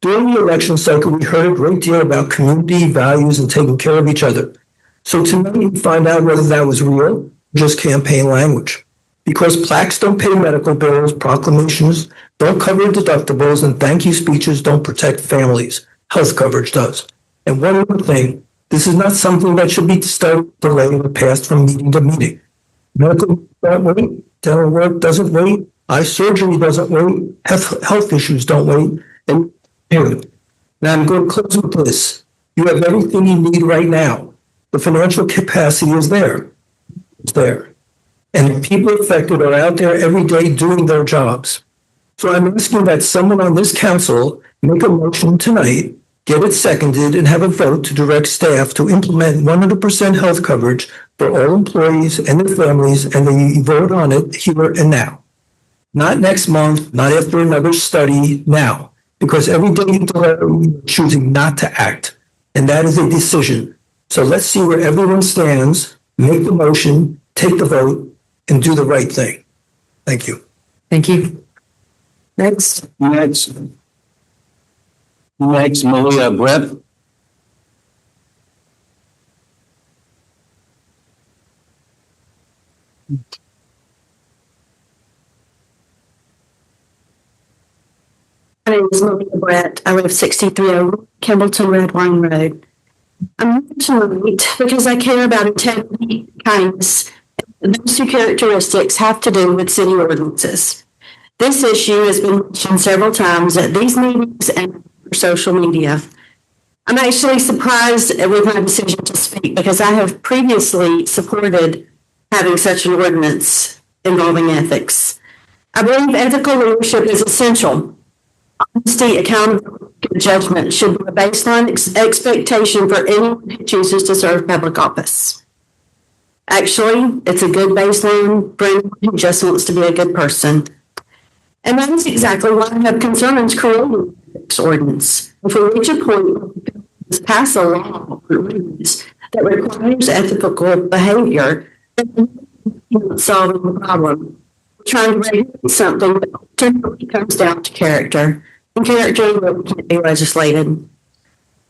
During the election cycle, we heard a great deal about community values and taking care of each other. So tonight we find out whether that was real or just campaign language. Because plaques don't pay medical bills, proclamations don't cover deductibles, and thank you speeches don't protect families. Health coverage does. And one more thing, this is not something that should be delayed or passed from meeting to meeting. Medical don't wait, dental work doesn't wait, eye surgery doesn't wait, health issues don't wait, and period. Now I'm going to close with this. You have everything you need right now. The financial capacity is there. It's there. And the people affected are out there every day doing their jobs. So I'm asking that someone on this council make a motion tonight, get it seconded, and have a vote to direct staff to implement 100% health coverage for all employees and their families, and then you vote on it here and now. Not next month, not after another study, now. Because every day you delay, you're choosing not to act. And that is a decision. So let's see where everyone stands, make the motion, take the vote, and do the right thing. Thank you. Thank you. Next. Next, Malia Brett. My name is Malia Brett. I live 6301 Kimballton Red Wine Road. I'm here tonight because I care about integrity, kindness, and those two characteristics have to do with city ordinances. This issue has been mentioned several times at these meetings and for social media. I'm actually surprised with my decision to speak because I have previously supported having such an ordinance involving ethics. I believe ethical leadership is essential. Honesty, accountability, and judgment should be a baseline expectation for anyone who chooses to serve public office. Actually, it's a good baseline for anyone who just wants to be a good person. And that is exactly why I have concerns creating this ordinance. If we reach a point where we pass a law or ordinance that requires ethical behavior, it's solving the problem. We're trying to regulate something that ultimately comes down to character, and character really can't be legislated.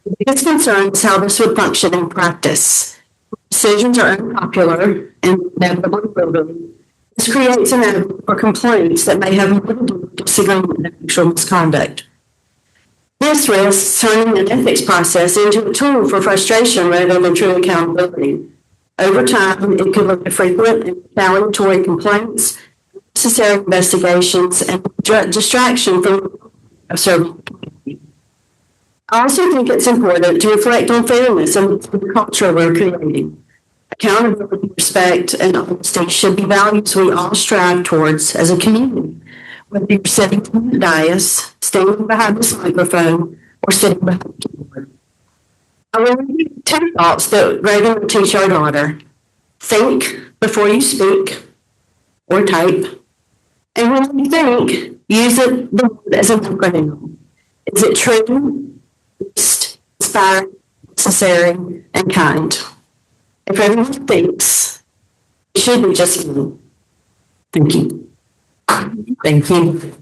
The biggest concern is how this would function in practice. Decisions are unpopular and inevitably will be. This creates an avenue for complaints that may have more to do with disagreement than actual misconduct. This risks turning an ethics process into a tool for frustration rather than true accountability. Over time, it could lead to frequent and retaliatory complaints, necessary investigations, and distraction from serving. I also think it's important to reflect on fairness and the culture we're creating. Accountability, respect, and honesty should be values we all strive towards as a community, whether you're sitting on the dais, standing behind this microphone, or sitting behind the keyboard. I will give you 10 thoughts that Reagan will teach our daughter. Think before you speak or type. And when you think, use it as an acronym. Is it true, inspiring, necessary, and kind? If everyone thinks, it should be just me. Thank you. Thank you.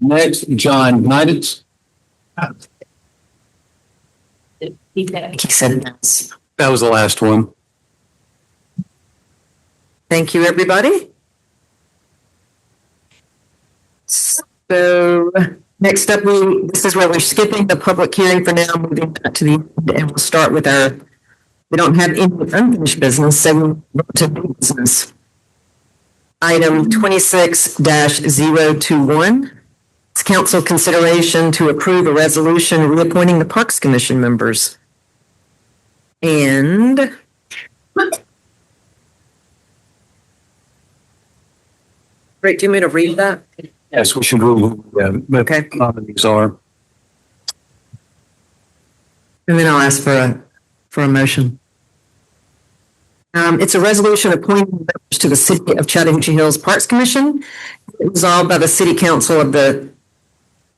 Next, John Niditz. He said yes. That was the last one. Thank you, everybody. So next up, this is where we're skipping the public hearing for now, moving back to the end, and we'll start with we don't have any unfinished business, so we'll go to new business. Item 26-021. It's council consideration to approve a resolution reappointing the Parks Commission members. And Great, do you want me to read that? Yes, we should rule who the nominees are. And then I'll ask for a motion. It's a resolution appointing members to the City of Chattahoochee Hills Parks Commission. Resolved by the City Council of the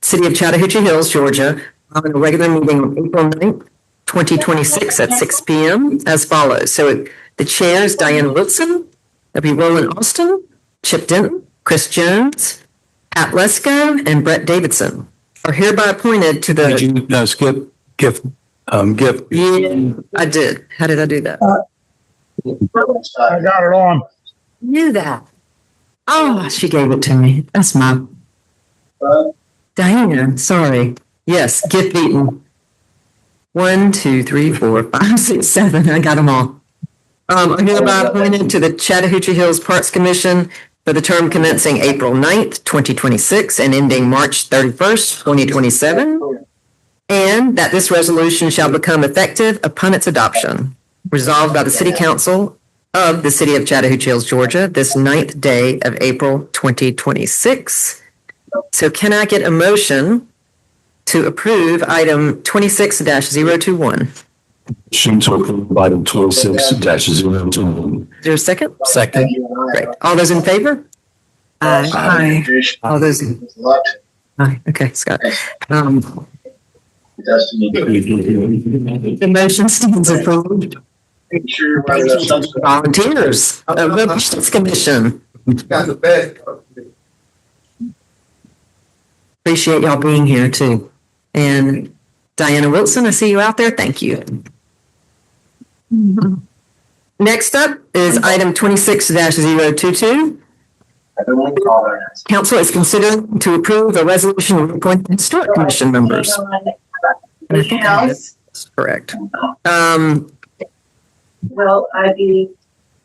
City of Chattahoochee Hills, Georgia, on a regular meeting on April 9th, 2026 at 6 p.m. as follows. So the chair is Diane Wilson, that'll be Roland Austin, Chip Denton, Chris Jones, Pat Lesko, and Brett Davidson are hereby appointed to the. Did you skip gift? Yeah, I did. How did I do that? I got it on. Knew that. Oh, she gave it to me. That's my. Diane, sorry. Yes, gift eaten. 1, 2, 3, 4, 5, 6, 7. I got them all. I'm hereby appointed to the Chattahoochee Hills Parks Commission for the term commencing April 9th, 2026 and ending March 31st, 2027. And that this resolution shall become effective upon its adoption. Resolved by the City Council of the City of Chattahoochee Hills, Georgia, this 9th day of April 2026. So can I get a motion to approve item 26-021? Motion to approve item 26-021. Is there a second? Second. Great. All those in favor? Aye. All those. Aye. Okay, Scott. The motion stands approved. Volunteers of the Parks Commission. Appreciate y'all being here too. And Diana Wilson, I see you out there. Thank you. Next up is item 26-022. Council is considering to approve a resolution appointing historic commission members. And I think that's correct.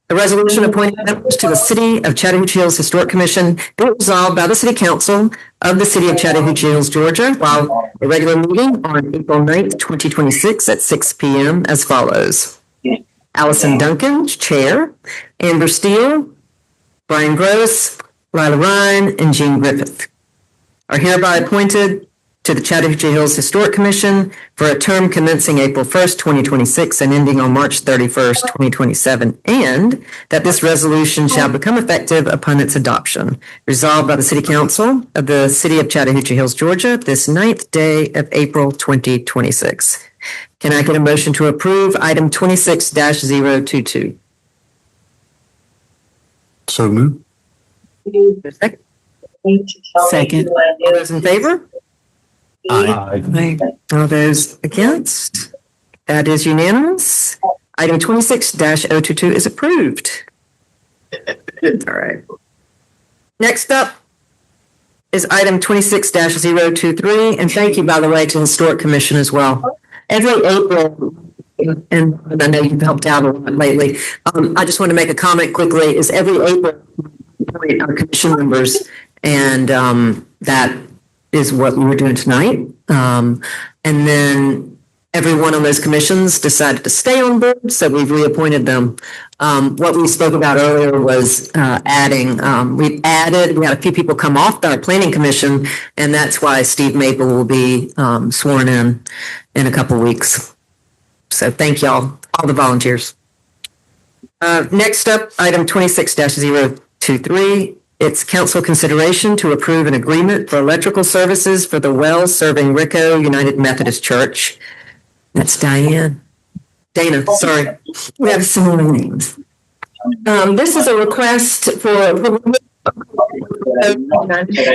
The resolution appointing members to the City of Chattahoochee Hills Historic Commission be resolved by the City Council of the city of Chattahoochee Hills, Georgia, while a regular meeting on April 9th, 2026 at 6 p.m. as follows. Allison Duncan, Chair, Amber Steele, Brian Gross, Lila Ryan, and Jean Griffith are hereby appointed to the Chattahoochee Hills Historic Commission for a term commencing April 1st, 2026 and ending on March 31st, 2027, and that this resolution shall become effective upon its adoption. Resolved by the City Council of the City of Chattahoochee Hills, Georgia, this 9th day of April, 2026. Can I get a motion to approve item 26-022? So moved. Second. All those in favor? Aye. All those against? That is unanimous. Item 26-022 is approved. All right. Next up is item 26-023, and thank you, by the way, to the Historic Commission as well. Every April, and I know you've helped out a lot lately, I just want to make a comment quickly, is every April, our commission members, and that is what we were doing tonight. And then everyone on those commissions decided to stay on board, so we've reappointed them. What we spoke about earlier was adding, we had a few people come off our planning commission, and that's why Steve Maple will be sworn in a couple weeks. So thank y'all, all the volunteers. Next up, item 26-023. It's council consideration to approve an agreement for electrical services for the well serving Rico United Methodist Church. That's Dana, sorry. We have similar names. This is a request for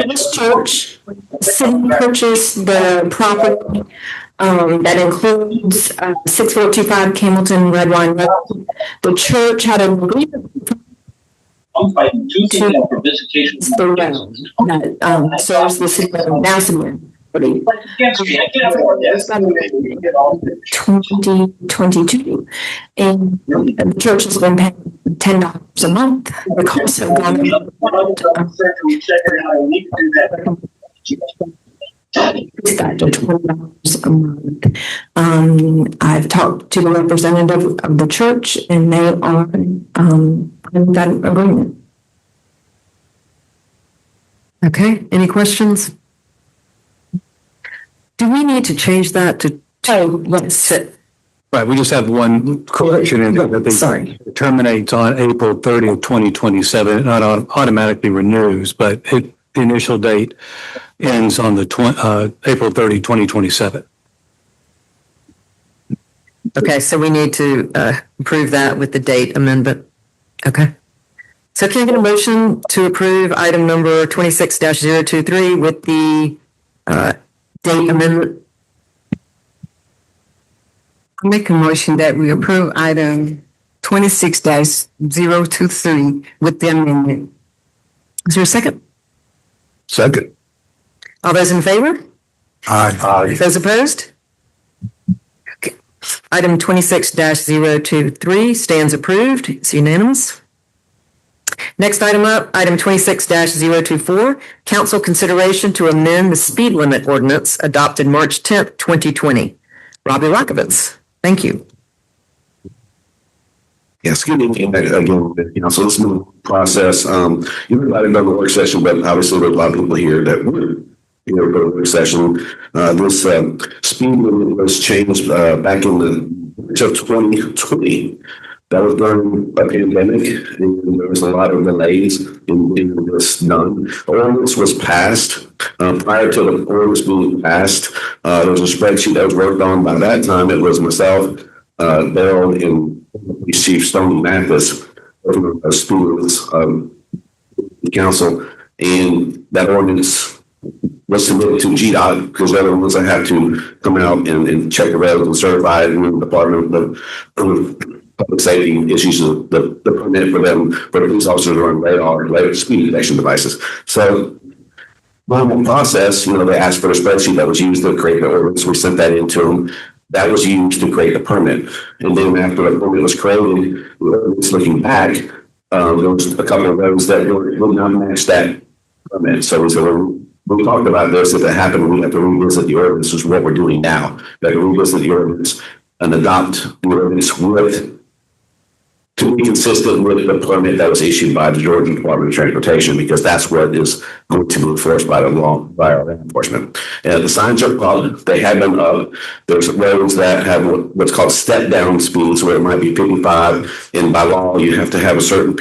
this church. City purchased the property that includes 6425 Campbellton Red Wine Road. The church had an agreement for visitation that serves the city of Nassau. 2022, and the church has been paying $10 a month. The costs have gone up to $20 a month. I've talked to the representative of the church, and they are in that agreement. Okay, any questions? Do we need to change that to? Oh, yes. Right, we just have one correction in there that they terminates on April 30th, 2027. It not automatically renews, but the initial date ends on the April 30, 2027. Okay, so we need to approve that with the date amendment. Okay. So can I get a motion to approve item number 26-023 with the date amendment? I make a motion that we approve item 26-023 with the amendment. Is there a second? Second. All those in favor? Aye. Those opposed? Okay. Item 26-023 stands approved. It's unanimous. Next item up, item 26-024, council consideration to amend the speed limit ordinance adopted March 10th, 2020. Robbie Rockovitz, thank you. Yes, good evening again, so this is a process. You heard about it on the work session, but obviously there's a lot of people here that were for the work session. This speed limit was changed back in the March of 2020. That was during a pandemic, and there was a lot of delays in this done. The ordinance was passed. Prior to the ordinance being passed, there was a spreadsheet that was worked on. By that time, it was myself, Bill, and Police Chief Stone Mathis, from the schools council, and that ordinance was submitted to GDOT because they're the ones that have to come out and check the roads and certify it, and the Department of Public Safety issues the permit for them, for the police officers to run radar speed detection devices. So normal process, they asked for a spreadsheet that was used to create the ordinance. We sent that into them. That was used to create the permit. And then after the permit was created, looking back, there was a couple of roads that would not match that permit. So we said, we talked about this, if it happened, we have to revisit the ordinance, which is what we're doing now. We have to revisit the ordinance and adopt the ordinance to be consistent with the permit that was issued by the Georgia Department of Transportation, because that's what is going to be enforced by the law, by our enforcement. And the signs are up, they have been up. There's roads that have what's called step down speeds, where it might be 55, and by law, you have to have a certain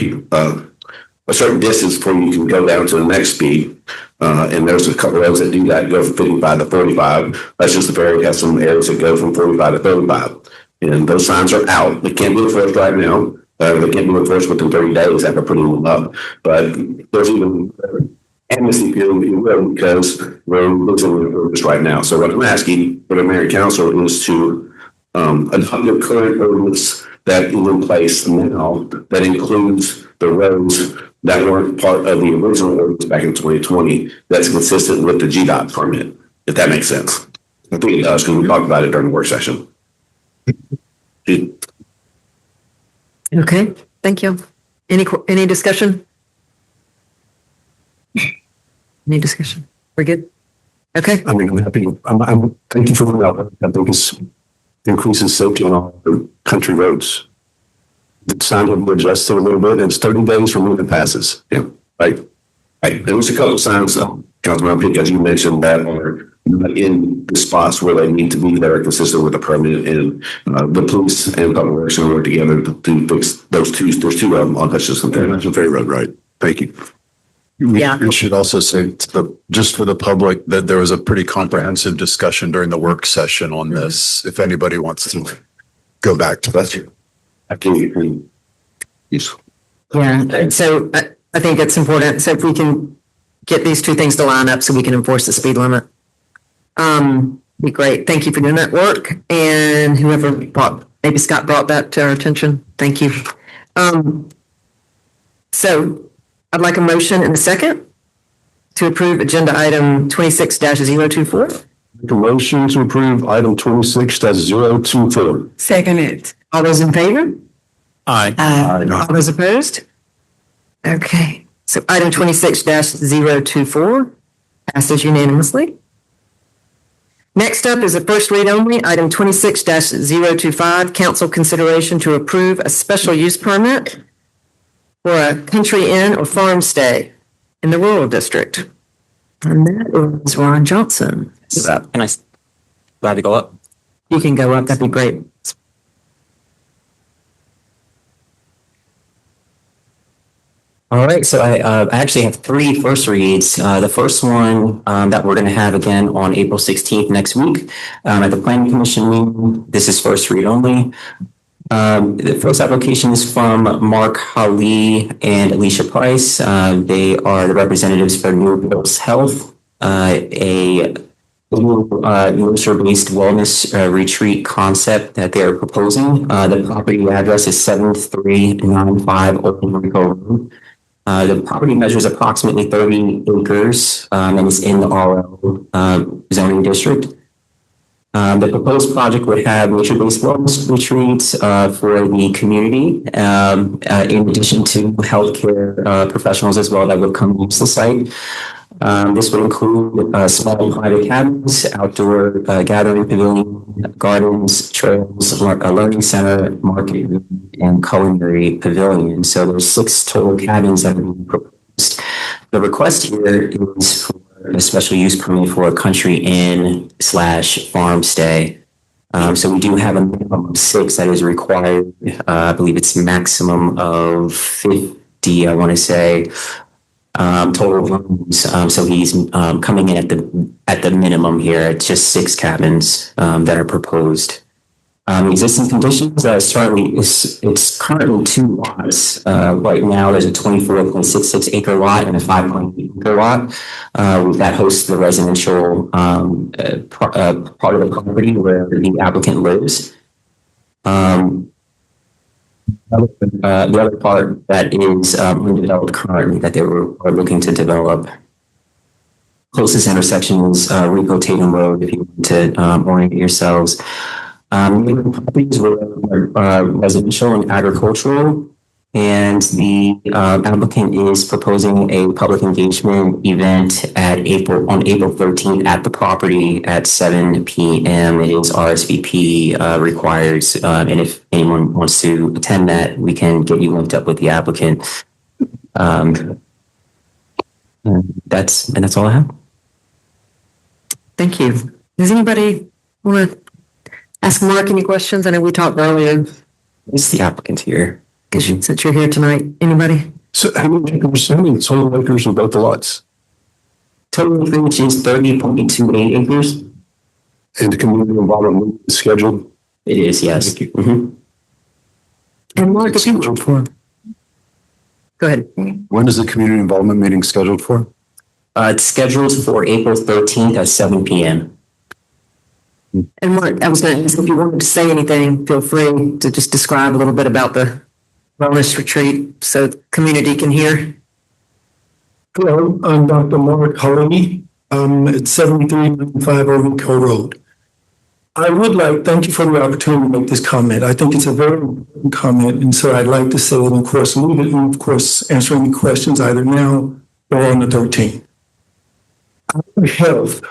distance before you can go down to the next speed. And there's a couple of roads that do that, go from 55 to 45. That's just the very, have some areas that go from 45 to 35. And those signs are out. They can't be enforced right now. They can't be enforced within 30 days after putting them up. But there's even amnesty period, if you will, because we're looking at this right now. So what I'm asking for the mayor and council is to adopt the current ordinance that is in place now that includes the roads that weren't part of the original ordinance back in 2020 that's consistent with the GDOT permit, if that makes sense. I think it does, because we talked about it during the work session. Okay, thank you. Any discussion? Any discussion? We're good? Okay. I mean, I'm happy. Thank you for that. I think it increases safety on all the country roads. The sign will be adjusted a little bit, and it's 30 days from when it passes. Yeah, right. There was a couple of signs, Councilman Pink, as you mentioned, that are in the spots where they need to be, that are consistent with the permit, and the police and public works will work together to fix those two. There's two of them on Hutchinson. That's a very road, right? Thank you. We should also say just for the public that there was a pretty comprehensive discussion during the work session on this. If anybody wants to go back to that. Yeah, and so I think it's important. So if we can get these two things to line up so we can enforce the speed limit, be great. Thank you for doing that work. And whoever maybe Scott brought that to our attention. Thank you. So I'd like a motion in a second to approve agenda item 26-024. The motion to approve item 26-024. Second it. All those in favor? Aye. All those opposed? Okay, so item 26-024 passes unanimously. Next up is a first read only, item 26-025, council consideration to approve a special use permit for a country inn or farm stay in the rural district. And that is Ron Johnson. Can I glad to go up? You can go up, that'd be great. All right, so I actually have three first reads. The first one that we're going to have again on April 16th next week at the Planning Commission meeting. This is first read only. The first application is from Mark Hawley and Alicia Price. They are the representatives for New Bills Health, a nature-based wellness retreat concept that they are proposing. The property address is 7395 Old Rico Road. The property measures approximately 30 acres and is in the RO zoning district. The proposed project would have nature-based wellness retreats for the community, in addition to healthcare professionals as well that would come use the site. This would include small private cabins, outdoor gathering pavilion, gardens, trails, a learning center, market, and culinary pavilion. So there's 6 total cabins that are being proposed. The request here is for a special use permit for a country inn / farm stay. So we do have a minimum of 6 that is required. I believe it's maximum of 50, I want to say. Total rooms. So he's coming in at the minimum here. It's just 6 cabins that are proposed. Existing conditions, it's currently 2 lots. Right now, there's a 24.66 acre lot and a 5.8 acre lot that hosts the residential part of the property where the applicant lives. The other part that is undeveloped currently that they are looking to develop. Closest intersection is Rico Tatum Road, if you want to orient yourselves. Properties were residential and agricultural. And the applicant is proposing a public engagement event on April 13th at the property at 7 p.m. It is RSVP required. And if anyone wants to attend that, we can get you linked up with the applicant. And that's all I have. Thank you. Does anybody want to ask Mark any questions? I know we talked earlier. Is the applicant here? Since you're here tonight, anybody? So how many total acres of both the lots? Total acreage is 30.28 acres. And the community involvement is scheduled? It is, yes. Mhm. And Mark, if you, Scheduled for? go ahead. When is the community involvement meeting scheduled for? It's scheduled for April 13th at 7 p.m. And Mark, I was going to ask if you wanted to say anything, feel free to just describe a little bit about the wellness retreat so the community can hear. Hello, I'm Dr. Mark Hulley. At 7395 Overcoat Road. I would like, thank you for the opportunity to make this comment. I think it's a very important comment, and so I'd like to say it, of course, a little bit, and of course, answer any questions either now or on the 13th. Our health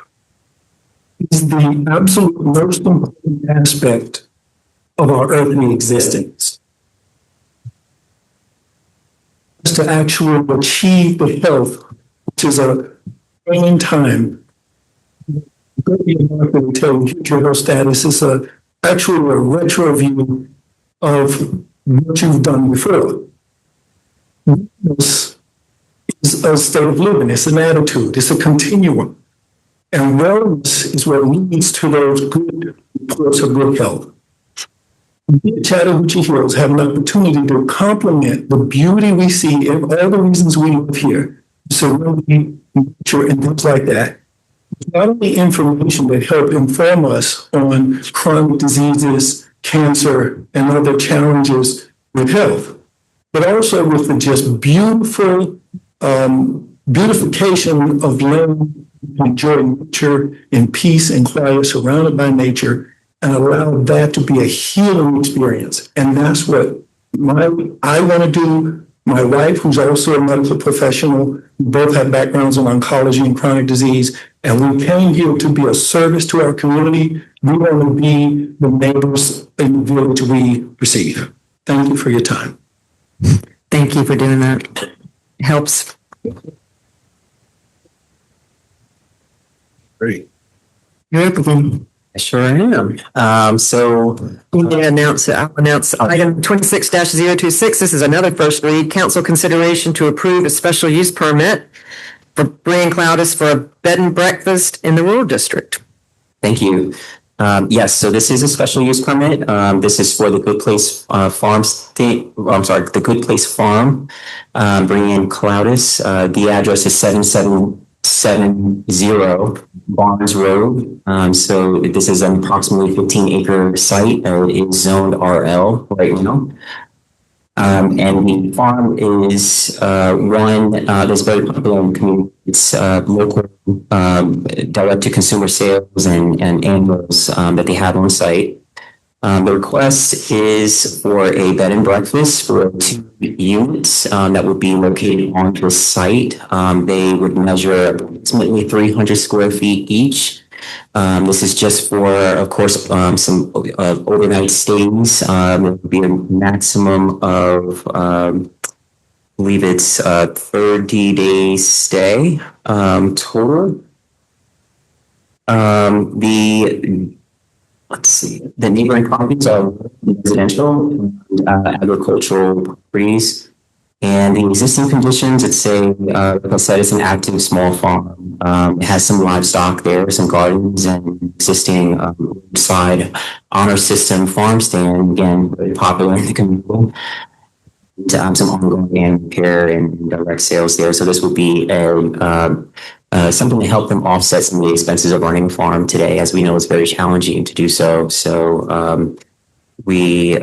is the absolute most important aspect of our earthly existence. To actually achieve the health, which is a main time. Go to your doctor and tell you your health status is actually a retro view of what you've done before. This is a state of living, it's an attitude, it's a continuum. And wellness is what leads to those good reports of good health. The Chattahoochee Hills have an opportunity to complement the beauty we see and all the reasons we live here, serenity, nature, and things like that. Not only information that help inform us on chronic diseases, cancer, and other challenges with health, but also with the just beautiful beautification of land, enjoy nature in peace and quiet, surrounded by nature, and allow that to be a healing experience. And that's what I want to do. My wife, who's also a medical professional, we both have backgrounds in oncology and chronic disease, and we came here to be a service to our community. We want to be the neighbors in the village we receive. Thank you for your time. Thank you for doing that. It helps. Great. You're up again. I sure am. You need to announce it. I'll announce item 26-026. This is another first read. Council consideration to approve a special use permit for Brian Cloudis for a bed and breakfast in the rural district. Thank you. Yes, so this is a special use permit. This is for the Good Place the Good Place Farm, Brian Cloudis. The address is 7770 Barnes Road. So this is an approximately 15-acre site. It is zoned RL right now. And the farm is run, that's very popular in the community. It's local direct-to-consumer sales and animals that they have on site. The request is for a bed and breakfast for 2 units that would be located on the site. They would measure approximately 300 square feet each. This is just for, of course, some overnight stays. There would be a maximum of, I believe it's 30 days stay total. The neighboring properties are residential and agricultural properties. And the existing conditions, like I said, it's an active small farm. It has some livestock there, some gardens, and existing side honor system farm stand, again, very popular in the community. Some ongoing animal care and direct sales there. So this would be something to help them offset some of the expenses of running a farm today. As we know, it's very challenging to do so. So we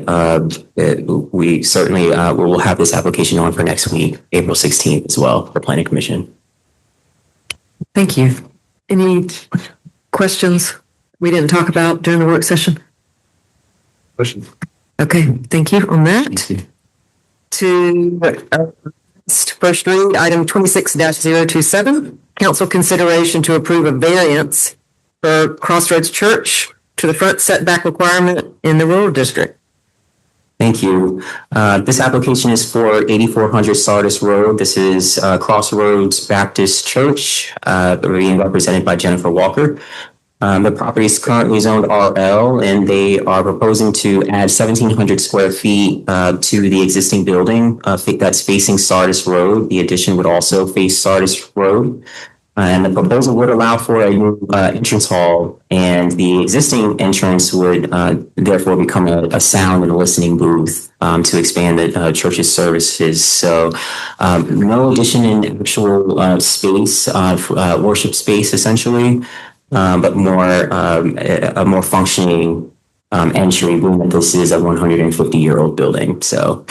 certainly will have this application on for next week, April 16th as well, for Planning Commission. Thank you. Any questions we didn't talk about during the work session? Question. Okay, thank you on that. to first read, item 26-027, council consideration to approve a variance for Crossroads Church to the front setback requirement in the rural district. Thank you. This application is for 8400 Sardis Road. This is Crossroads Baptist Church, being represented by Jennifer Walker. The property is currently zoned RL, and they are proposing to add 1,700 square feet to the existing building that's facing Sardis Road. The addition would also face Sardis Road. And the proposal would allow for a new entrance hall, and the existing entrance would therefore become a sound and listening booth to expand the church's services. So no addition in actual space, worship space essentially, but more a more functioning entry, being that this is a 150-year-old building. So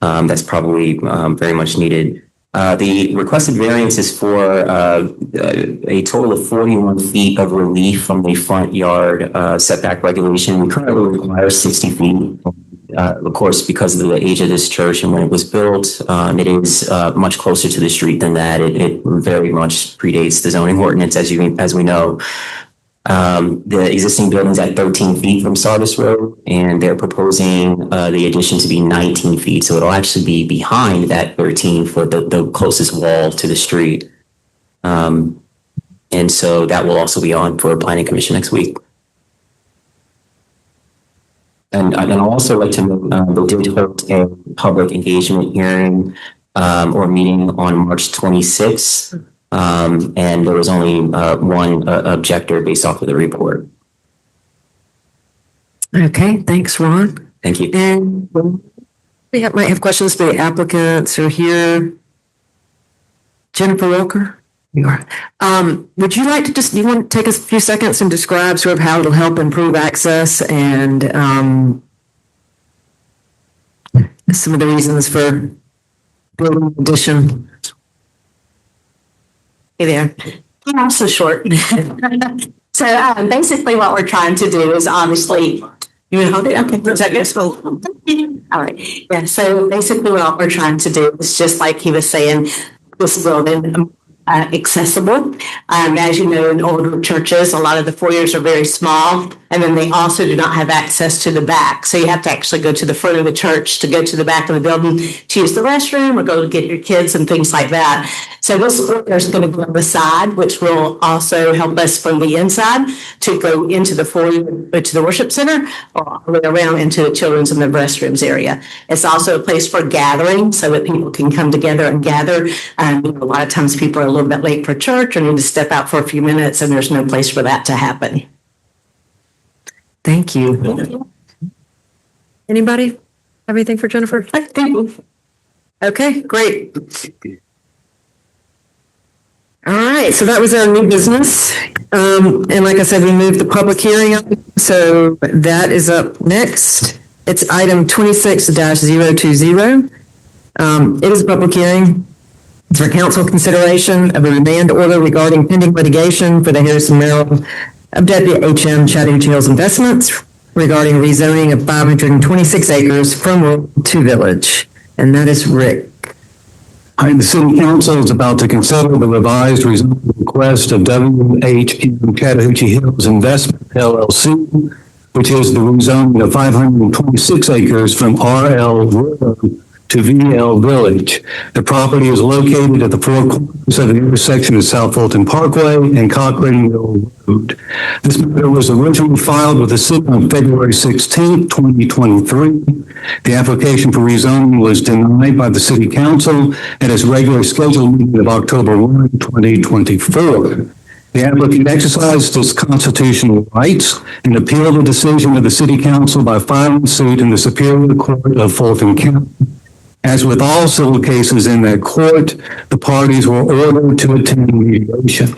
that's probably very much needed. The requested variance is for a total of 41 feet of relief from the front yard setback regulation. We currently require 60 feet. Of course, because of the age of this church and when it was built, it is much closer to the street than that. It very much predates the zoning ordinance, as we know. The existing building is at 13 feet from Sardis Road, and they're proposing the addition to be 19 feet. So it'll actually be behind that 13 foot, the closest wall to the street. And so that will also be on for Planning Commission next week. And I'd also like to note, they did hold a public engagement hearing or meeting on March 26th. And there was only one objector based off of the report. Okay, thanks, Ron. Thank you. And we might have questions for the applicants who are here. Jennifer Walker, you are. Would you like to do you want to take us a few seconds and describe sort of how it'll help improve access and some of the reasons for building addition? Hey there. I'm also short. So basically what we're trying to do is obviously, you want to hold it? Okay. Is that good? All right. Yeah. So basically what we're trying to do is just like he was saying, this building accessible. As you know, in older churches, a lot of the foyers are very small, and then they also do not have access to the back. So you have to actually go to the front of the church to go to the back of the building to use the restroom or go to get your kids and things like that. So this foyer is going to go on the side, which will also help us from the inside to go into the foyer, to the worship center, or all the way around into the children's and the restrooms area. It's also a place for gathering so that people can come together and gather. A lot of times people are a little bit late for church or need to step out for a few minutes, and there's no place for that to happen. Thank you. Anybody have anything for Jennifer? Okay, great. All right, so that was our new business. And like I said, we moved the public hearing up. So that is up next. It's item 26-020. It is a public hearing. It's for council consideration of a remand order regarding pending litigation for the Harrison Merrill of WHM Chattahoochee Hills Investments regarding rezoning of 526 acres from rural to village. And that is Rick. The City Council is about to consider the revised rezoning request of WHM Chattahoochee Hills Investment LLC, which is the rezoning of 526 acres from RL Road to VL Village. The property is located at the four corners of the intersection of South Fulton Parkway and Cochrane Mill Road. This matter was originally filed with the city on February 16, 2023. The application for rezoning was denied by the City Council at its regular scheduled meeting of October 1, 2024. The applicant exercised his constitutional rights and appealed the decision of the City Council by filing suit in the Superior Court of Fulton County. As with all civil cases in that court, the parties were ordered to attend mediation.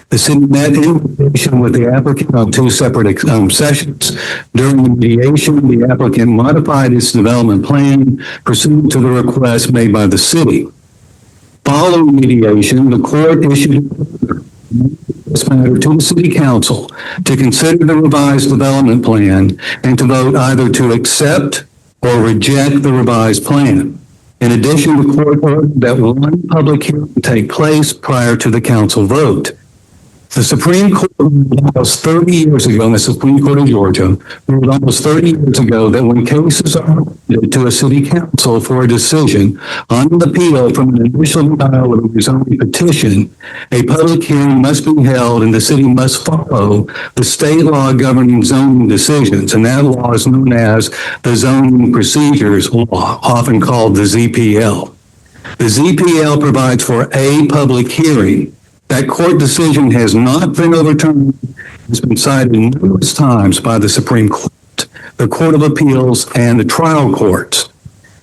The city met in mediation with the applicant on two separate sessions. During the mediation, the applicant modified its development plan pursuant to the request made by the city. Following mediation, the court issued this matter to the City Council to consider the revised development plan and to vote either to accept or reject the revised plan. In addition, the court ordered that one public hearing take place prior to the council vote. The Supreme Court ruled almost 30 years ago, in the Supreme Court of Georgia, ruled almost 30 years ago that when cases are remanded to a city council for a decision on an appeal from an initial denial of a rezoning petition, a public hearing must be held and the city must follow the state law governing zoning decisions. And that law is known as the Zoning Procedures Law, often called the ZPL. The ZPL provides for a public hearing. That court decision has not been overturned. It's been cited numerous times by the Supreme Court, the Court of Appeals, and the trial courts.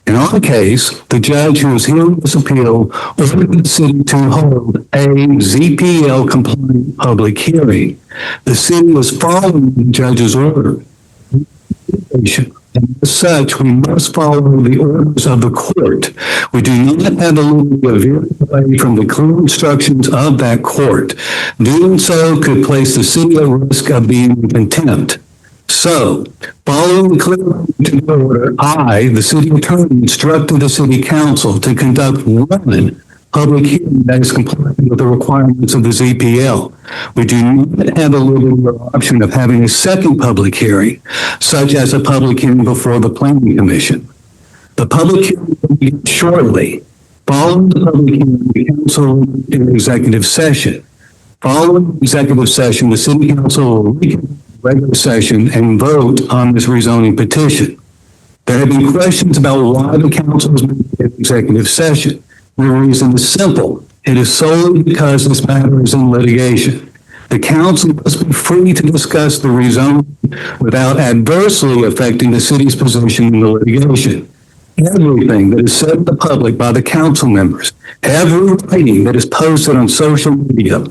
In our case, the judge who is hearing this appeal ordered the city to hold a ZPL compliant public hearing. The city was following the judge's order. And as such, we must follow the orders of the court. We do not have the liberty of veering away from the clear instructions of that court. Doing so could place the city at risk of being in contempt. So, following the clear language of the order, I, the city attorney, instructed the city council to conduct one public hearing that is compliant with the requirements of the ZPL. We do not have the liberty or option of having a second public hearing, such as a public hearing before the Planning Commission. The public hearing will begin shortly. Following the public hearing, the council will do an executive session. Following the executive session, the city council will reconvene the regular session and vote on this rezoning petition. There have been questions about why the council is making an executive session. The reason is simple. It is solely because this matter is in litigation. The council must be free to discuss the rezoning without adversely affecting the city's position in the litigation. Everything that is said to the public by the council members, every writing that is posted on social media,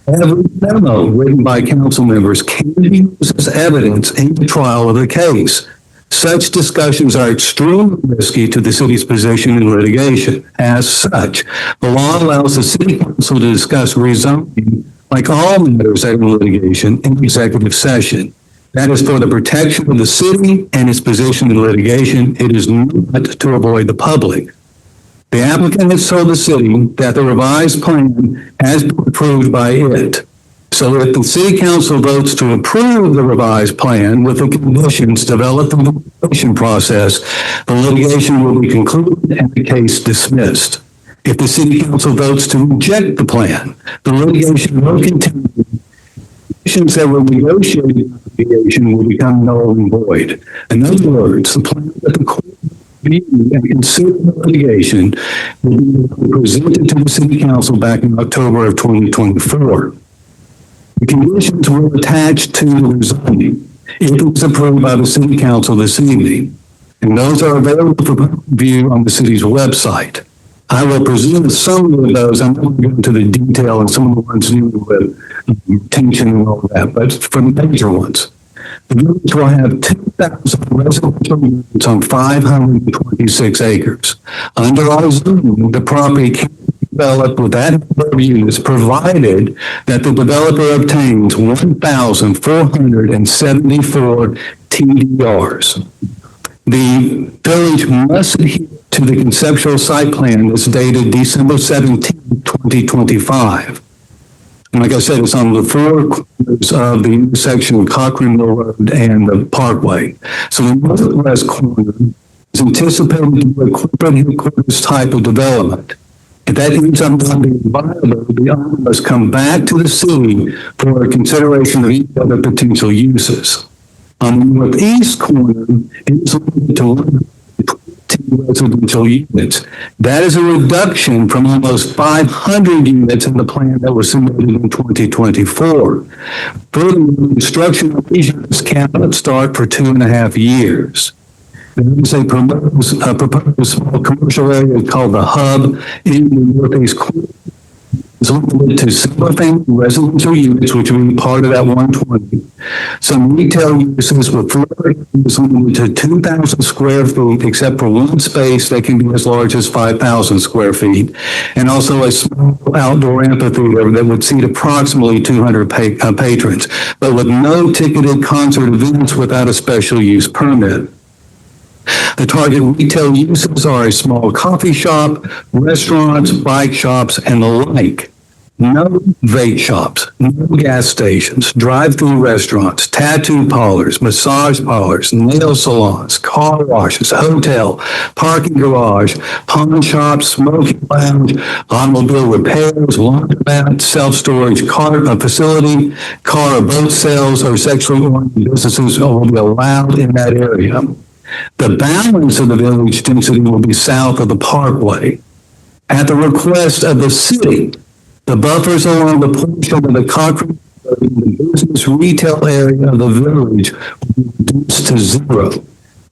every memo written by council members can be used as evidence in the trial of the case. Such discussions are extremely risky to the city's position in litigation. As such, the law allows the city council to discuss rezoning, like all matters that are in litigation, in executive session. That is for the protection of the city and its position in litigation. It is not to avoid the public. The applicant has told the city that the revised plan has been approved by it. So if the city council votes to approve the revised plan with the conditions developed in the litigation process, the litigation will be concluded and the case dismissed. If the city council votes to reject the plan, the litigation will continue. Conditions that were negotiated in the litigation will become null and void. In other words, the plan that the court reviewed and considered the litigation will be presented to the city council back in October of 2024. The conditions were attached to the rezoning if it was approved by the city council this evening, and those are available for review on the city's website. I will present a summary of those. I'm not going to go into the detail and some of the ones dealing with retention and all that, but for the major ones. The village will have 2,000 residential units on 526 acres. Under our zoning, the property can be developed with that number of units provided that the developer obtains 1,474 TDRs. The village must adhere to the conceptual site plan that's dated December 17, 2025. And like I said, it's on the four corners of the intersection of Cochrane Mill Road and the Parkway. So the northwest corner is anticipated to be a corporate headquarters type of development. If that ends up not being viable, the owner must come back to the city for a consideration of each other potential uses. On the northeast corner, it is limited to 120 residential units. That is a reduction from almost 500 units in the plan that was submitted in 2024. Furthermore, construction of these units cannot start for 2.5 years. There is a proposed small commercial area called the Hub in the northeast corner. It's limited to single-family residential units, which will be part of that 120. Some retail uses with floor areas limited to 2,000 square feet, except for one space that can be as large as 5,000 square feet, and also a small outdoor amphitheater that would seat approximately 200 patrons, but with no ticketed concert events without a special use permit. The target retail uses are a small coffee shop, restaurants, bike shops, and the like. No vape shops, no gas stations, drive-through restaurants, tattoo parlors, massage parlors, nail salons, car washes, hotel, parking garage, pawn shops, smoking lounge, automobile repairs, laundromat, self-storage car facility, car or boat sales, or sexually oriented businesses will be allowed in that area. The balance of the village density will be south of the parkway. At the request of the city, the buffers along the portion of the Cochrane Road in the business retail area of the village will be reduced to zero.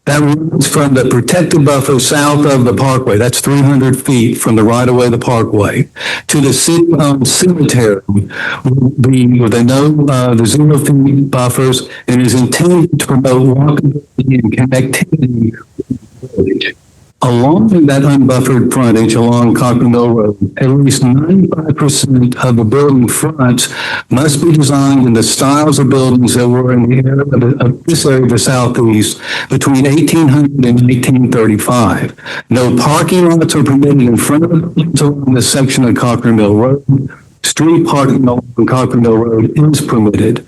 That runs from the protected buffer south of the parkway, that's 300 feet from the right-of-way of the parkway, to the city-owned cemetery will be with the 0 feet buffers, and is intended to promote walkability and connectivity with the village. Along that unbuffered frontage along Cochrane Mill Road, at least 95% of the building fronts must be designed in the styles of buildings that were in the area of this area of the southeast between 1800 and 1835. No parking lots are permitted in front of the buildings along this section of Cochrane Mill Road. Street parking along Cochrane Mill Road is permitted.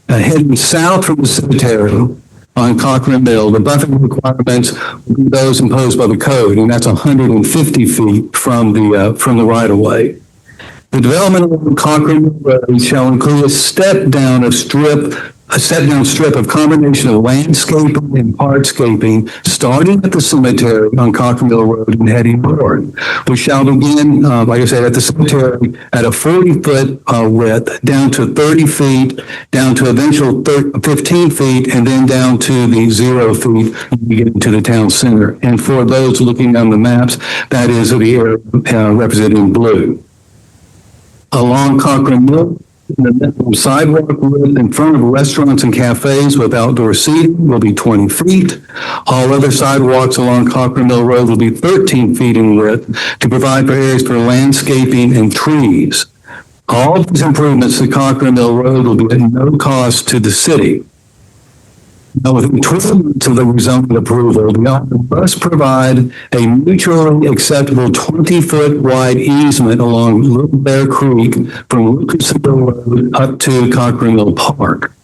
Heading south from the cemetery on Cochrane Mill, the buffering requirements will be those imposed by the code, and that's 150 feet from the right-of-way. The development of Cochrane Mill Road shall include a step-down strip of combination of landscaping and hardscaping starting at the cemetery on Cochrane Mill Road and heading north. We shall begin, like I said, at the cemetery at a 40-foot width, down to 30 feet, down to eventual 15 feet, and then down to the 0 feet when we get into the town center. And for those looking on the maps, that is the area represented in blue. Along Cochrane Mill, the minimum sidewalk width in front of restaurants and cafes with outdoor seating will be 20 feet. All other sidewalks along Cochrane Mill Road will be 13 feet in width to provide for areas for landscaping and trees. All these improvements to Cochrane Mill Road will be at no cost to the city. Now, within 12 months of the rezoning approval, the owner must provide a mutually acceptable 20-foot wide easement along Little Bear Creek from Lucasville Road up to Cochrane Mill Park.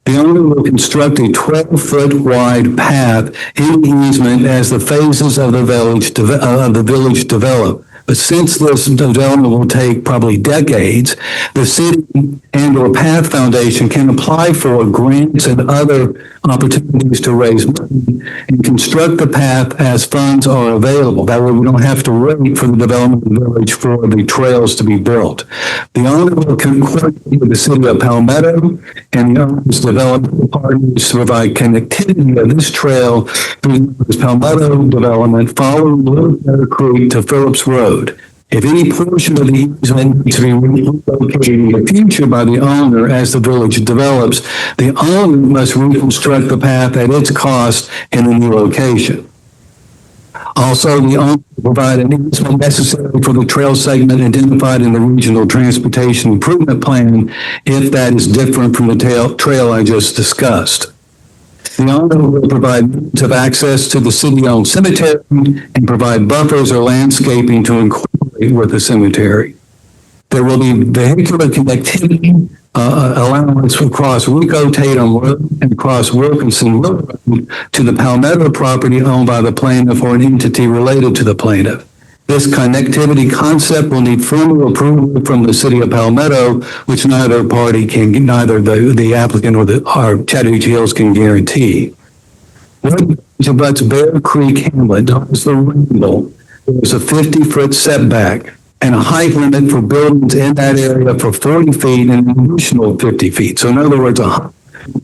The owner will construct a 12-foot wide path in the easement as the phases of the village develop. But since this development will take probably decades, the city and/or Path Foundation can apply for grants and other opportunities to raise money and construct the path as funds are available. That way we don't have to wait for the development of the village for the trails to be built. The owner will coordinate with the city of Palmetto and the owner's development partners to provide connectivity of this trail through the Palmetto development following Little Bear Creek to Phillips Road. If any portion of the easement needs to be relocated in the future by the owner as the village develops, the owner must reconstruct the path at its cost in the new location. Also, the owner will provide an easement necessary for the trail segment identified in the Regional Transportation Improvement Plan if that is different from the trail I just discussed. The owner will provide means of access to the city-owned cemetery and provide buffers or landscaping to incorporate with the cemetery. There will be vehicular connectivity allowance across Rico Tatum Road and across Wilkinson Road to the Palmetto property owned by the plaintiff or an entity related to the plaintiff. This connectivity concept will need formal approval from the city of Palmetto, which neither party can, neither the applicant or Chattahoochee Hills can guarantee. When it abuts Bear Creek Hamlet, known as the Rainbow, there's a 50-foot setback and a height limit for buildings in that area for 40 feet and an additional 50 feet. So in other words,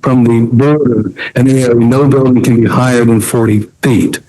from the border, an area no building can be higher than 40 feet.